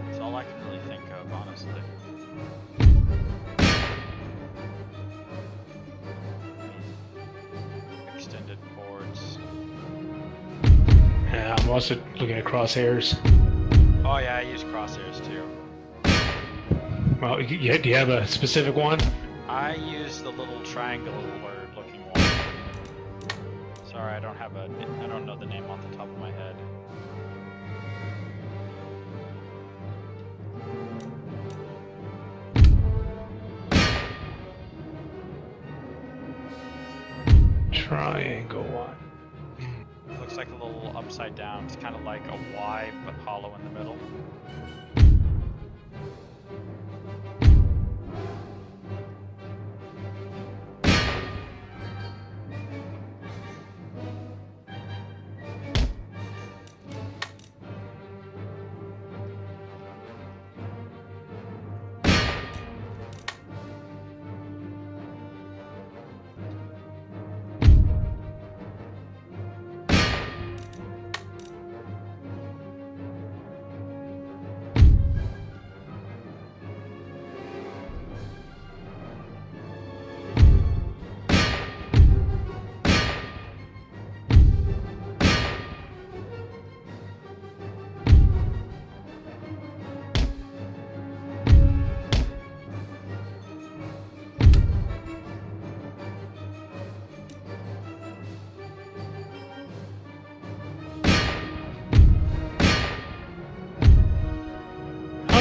S4: That's all I can really think of, honestly. Extended ports.
S7: Yeah, I'm also looking at crosshairs.
S4: Oh yeah, I use crosshairs too.
S7: Well, do you have a specific one?
S4: I use the little triangular looking one. Sorry, I don't know the name off the top of my head.
S7: Triangle one.
S4: It looks like a little upside down. It's kind of like a Y, but hollow in the middle.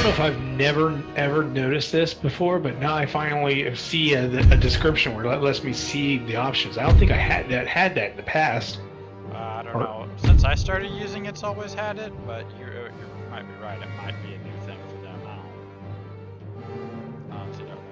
S7: know if I've never ever noticed this before, but now I finally see a description where it lets me see the options. I don't think I had that in the past.
S4: I don't know. Since I started using it's always had it, but you might be right. It might be a new thing for them. I honestly don't know.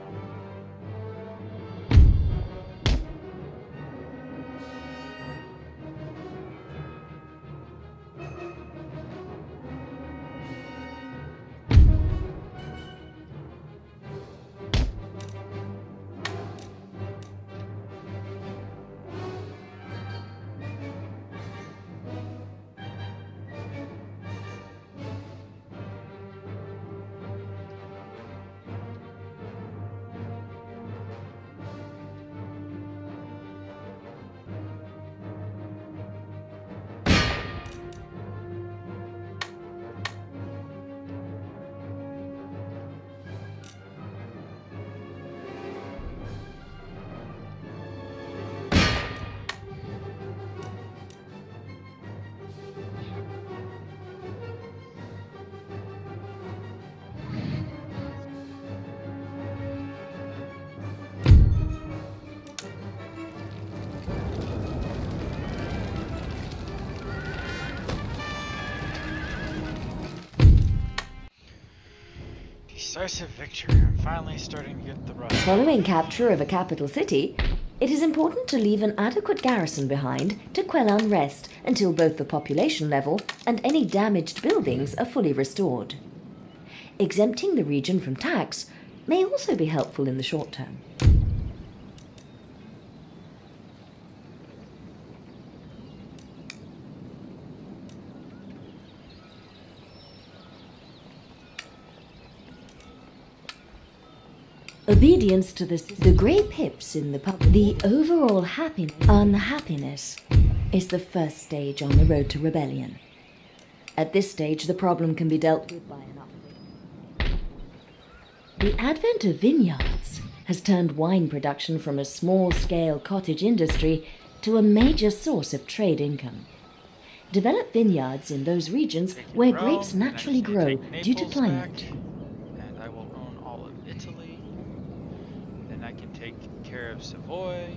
S4: Decisive victory. I'm finally starting to get the rust.
S1: Following capture of a capital city, it is important to leave an adequate garrison behind to quell unrest until both the population level and any damaged buildings are fully restored. Exempting the region from tax may also be helpful in the short term. Obedience to the grey pips in the overall unhappiness is the first stage on the road to rebellion. At this stage, the problem can be dealt with by an opposition. The advent of vineyards has turned wine production from a small-scale cottage industry to a major source of trade income. Develop vineyards in those regions where grapes naturally grow due to climate.
S4: And I will own all of Italy. Then I can take care of Savoy.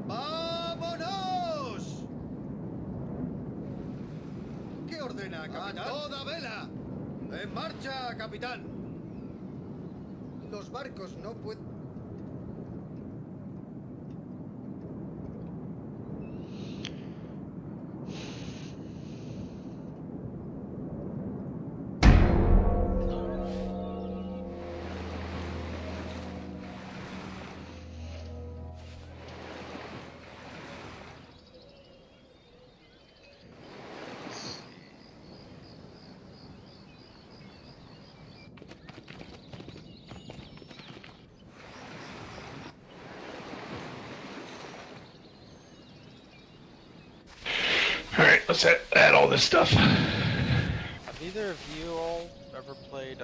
S3: ¡Vámonos! ¿Qué ordena, capitán? ¡A toda vela! ¡En marcha, capitán! Los barcos no pueden...
S7: Alright, let's add all this stuff.
S4: Have either of you all ever played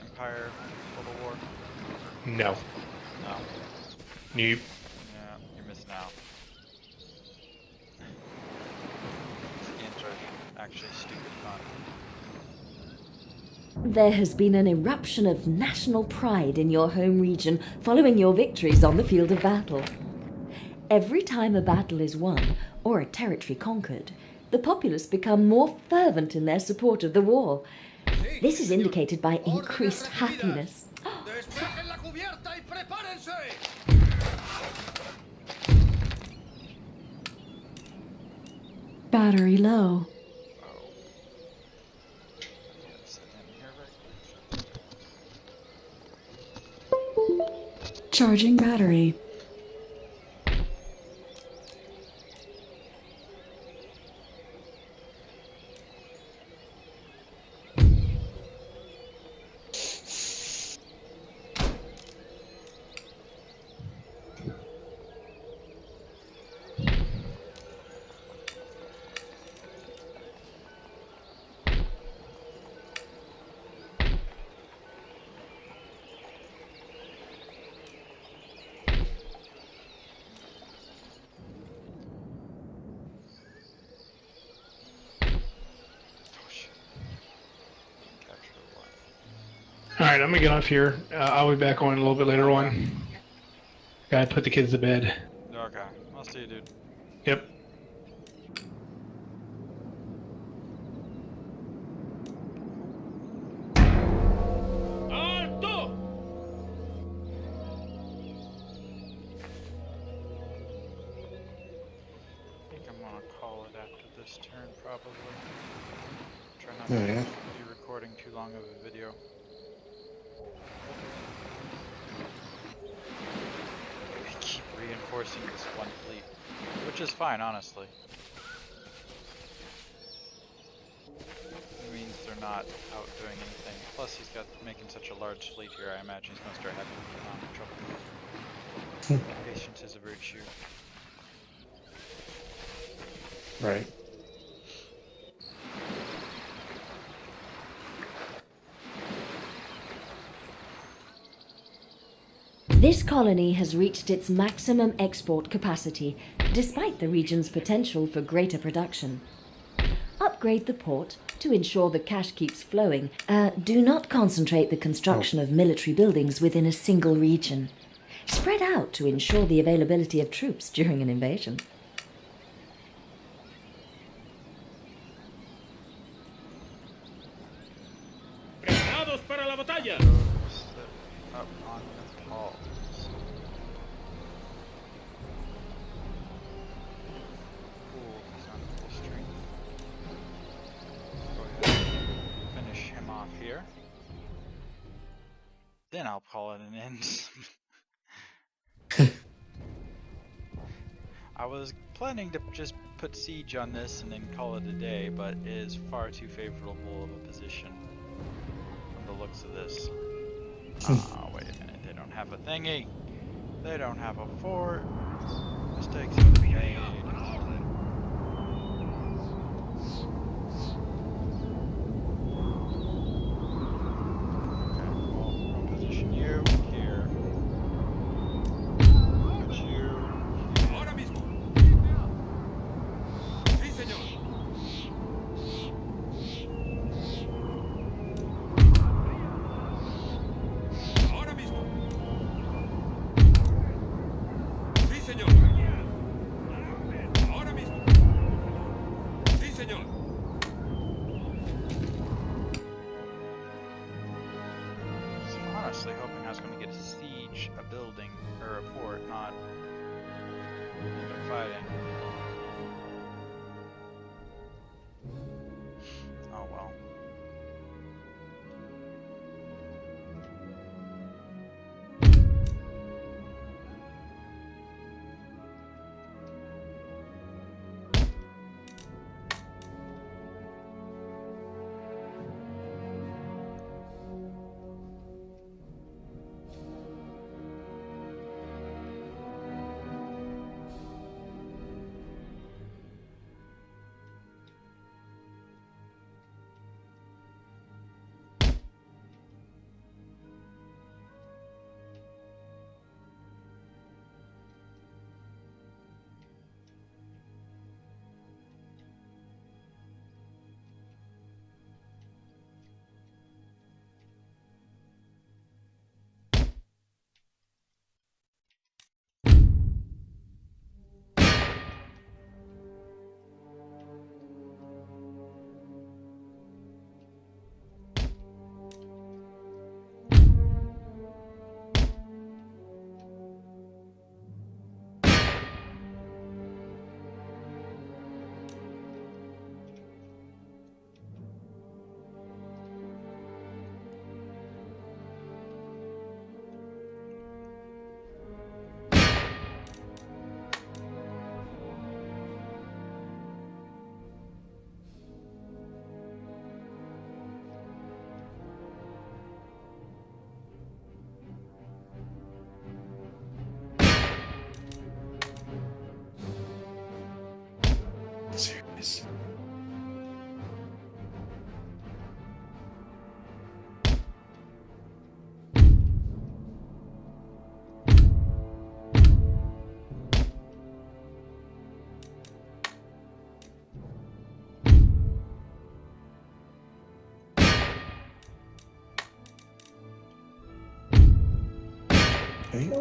S4: Empire Total War?
S7: No.
S4: No.
S7: Nope.
S4: Yeah, you're missing out. These games are actually stupid fun.
S1: There has been an eruption of national pride in your home region following your victories on the field of battle. Every time a battle is won, or a territory conquered, the populace become more fervent in their support of the war.
S3: Sí,
S1: This is
S3: señor.
S1: indicated by
S3: Órdenes
S1: increased
S3: recibidas.
S1: happiness.
S3: Despejen la cubierta y prepárense.
S1: Battery low.
S4: Yes, in here, right?
S1: Charging battery.
S4: Oh shit. Capture one.
S7: All right, I'm gonna get off here. I'll be back on a little bit later on. Gotta put the kids to bed.
S4: Okay, I'll see you, dude.
S7: Yep.
S6: ¡Alto!
S4: I think I'm gonna call it after this turn, probably. Try not
S2: Oh,
S4: to
S2: yeah?
S4: be recording too long of a video. I keep reinforcing this one fleet, which is fine, honestly. It means they're not out doing anything. Plus, he's got making such a large fleet here. I imagine he's gonna start having trouble. Patience is a virtue.
S2: Right.
S1: This colony has reached its maximum export capacity, despite the region's potential for greater production. Upgrade the port to ensure the cash keeps flowing. Do not concentrate the construction of military buildings within a single region. Spread out to ensure the availability of troops during an invasion.
S6: ¡Preparados para la batalla!
S4: Set up on the palms. Cool, he's on full strength. Go ahead, finish him off here. Then I'll call it an end. I was planning to just put siege on this and then call it a day, but it is far too favorable of a position from the looks of this. Ah, wait a minute, they don't have a thingy. They don't have a fort. Mistakes have been made. Okay, well, I'll position you here. Put you here.
S3: Ahora mismo. Sí, señor. Ahora mismo. Sí, señor. Ahora mismo. Sí, señor.
S4: I was honestly hoping I was going to get a siege, a building, or a fort, not end up fighting. Oh well.
S2: Okay.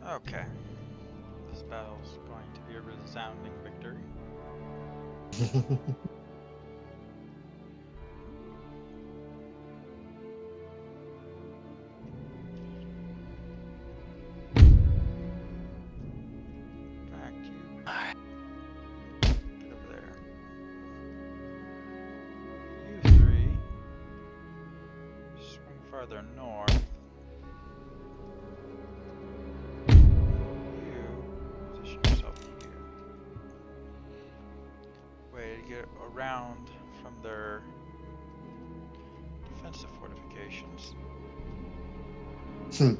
S4: Okay. This battle's going to be a resounding victory. Back to you. Get over there. You three. Swing farther north. You position yourself here. Way to get around from their defensive fortifications.
S2: Hmm.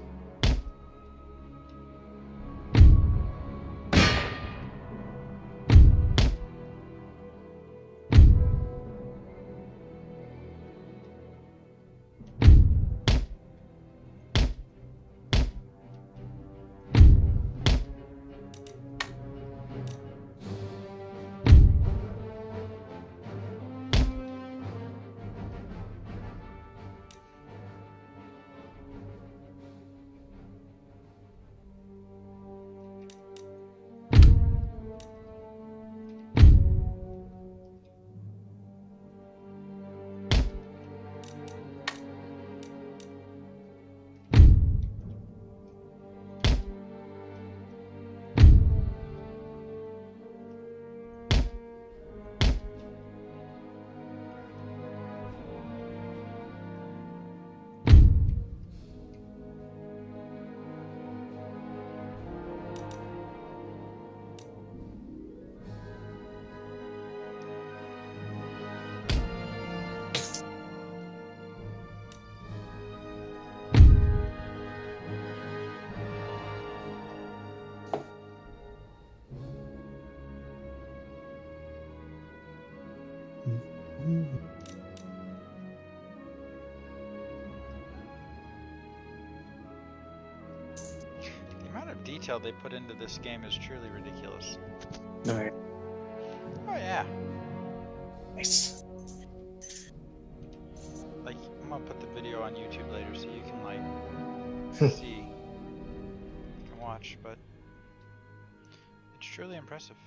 S4: detail they put into this game is truly ridiculous.
S2: All right.
S4: Oh yeah.
S2: Nice.
S4: Like, I'm gonna put the video on YouTube later so you can like see, you can watch, but it's truly impressive.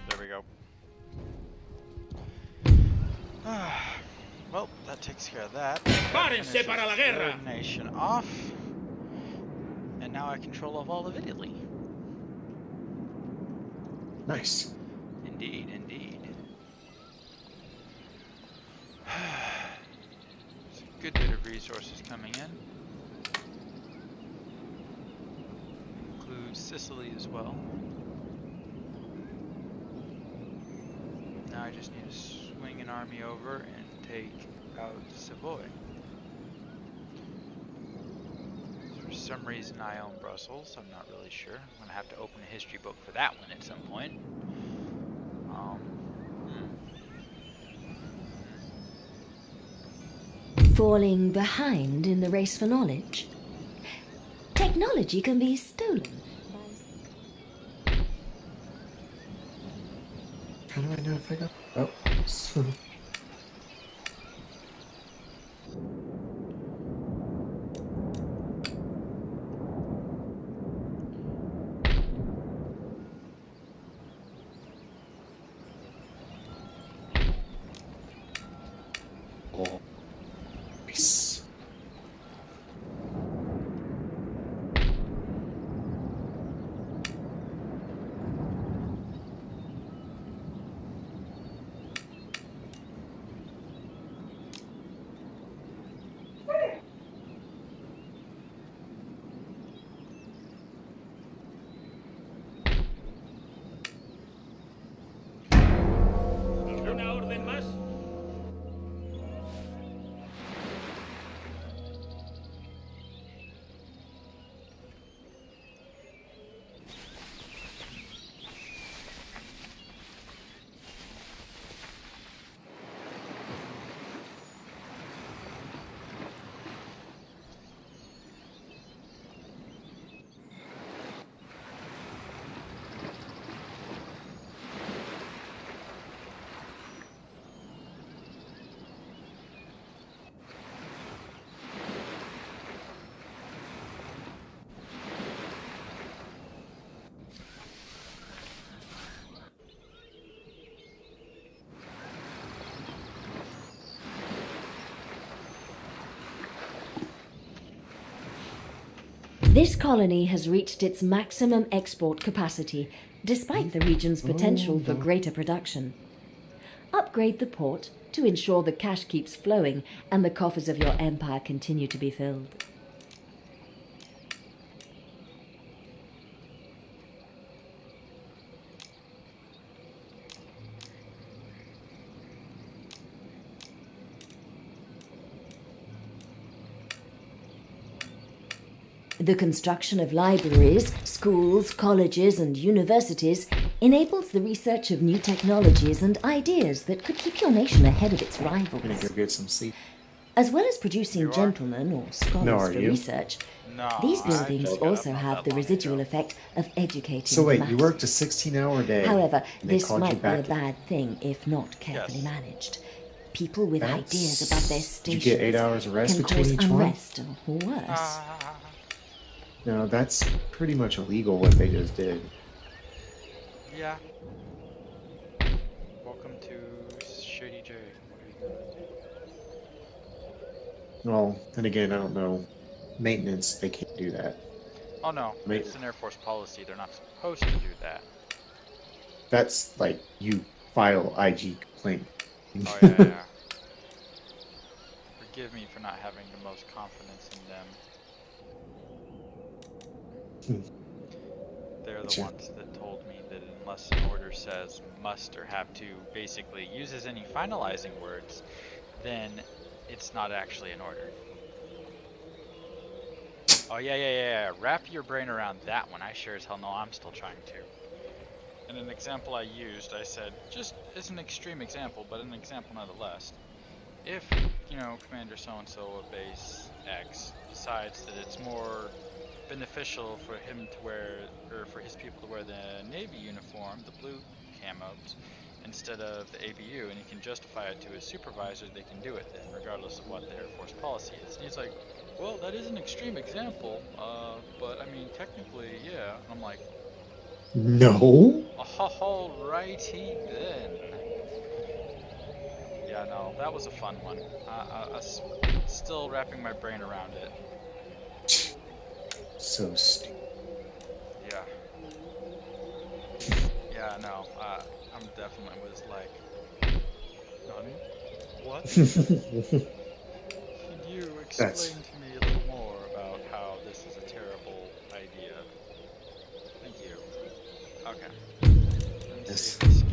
S4: There we go. Well, that takes care of that.
S6: ¡Párense para la guerra!
S4: Nation off. And now I control of all of Italy.
S2: Nice.
S4: Indeed, indeed. There's a good bit of resources coming in. Includes Sicily as well. Now I just need to swing an army over and take out Savoy. For some reason I own Brussels, I'm not really sure. I'm going to have to open a history book for that one at some point.
S1: Falling behind in the race for knowledge. Technology can be stolen.
S2: How do I know if I got? Oh. Oh. Nice.
S6: ¿Alguna orden más?
S1: This colony has reached its maximum export capacity, despite the region's potential for greater production. Upgrade the port to ensure the cash keeps flowing and the coffers of your empire continue to be filled. The construction of libraries, schools, colleges, and universities enables the research of new technologies and ideas that could keep your nation ahead of its
S2: I'm gonna
S1: rivals.
S2: go get some sleep.
S1: As well as producing
S4: You are?
S1: gentlemen or scholars
S2: No, are
S1: for
S2: you?
S1: research,
S4: No,
S1: these
S4: I
S1: buildings
S4: just got
S1: also
S4: up not
S1: have
S4: that
S1: the
S4: long
S1: residual
S4: ago.
S1: effect of educating
S2: So
S1: the
S2: wait, you
S1: masses.
S2: worked a 16-hour day.
S1: However,
S2: and they
S1: this
S2: called you
S1: might be a
S2: back.
S1: bad thing if not carefully
S4: Yes.
S1: managed. People with
S2: That's-
S1: ideas above their
S2: Did you
S1: stations
S2: get 8 hours of rest
S1: can
S2: between
S1: cause
S2: each one?
S1: unrest or worse.
S4: Ah,
S2: No, that's pretty much illegal what they just did.
S4: yeah. Welcome to Shady J. What are you gonna do?
S2: Well, then again, I don't know. Maintenance, they can't do that.
S4: Oh no,
S2: Ma-
S4: it's an Air Force policy. They're not supposed to do that.
S2: That's like you file IG complaint.
S4: Oh yeah, yeah. Forgive me for not having the most confidence in them. They're the
S2: Sure.
S4: ones that told me that unless an order says must or have to basically uses any finalizing words, then it's not actually an order. Oh yeah. Wrap your brain around that one. I sure as hell know I'm still trying to. And an example I used, I said, just as an extreme example, but an example nonetheless. If, Commander so-and-so of base X decides that it's more beneficial for him to wear, or for his people to wear the Navy uniform, the blue camos, instead of the ABU, and he can justify it to his supervisor, they can do it then, regardless of what the Air Force policy is. And he's like, well, that is an extreme example, but I mean, technically, yeah. And I'm like,
S2: No?
S4: alrighty then. Yeah, no, that was a fun one. Still wrapping my brain around it.
S2: So stupid.
S4: Yeah. Yeah, no, I'm definitely was like, Nani? What? Can you explain
S2: That's-
S4: to me a little more about how this is a terrible idea? Thank you. Okay. Let me
S2: Yes.
S4: see if this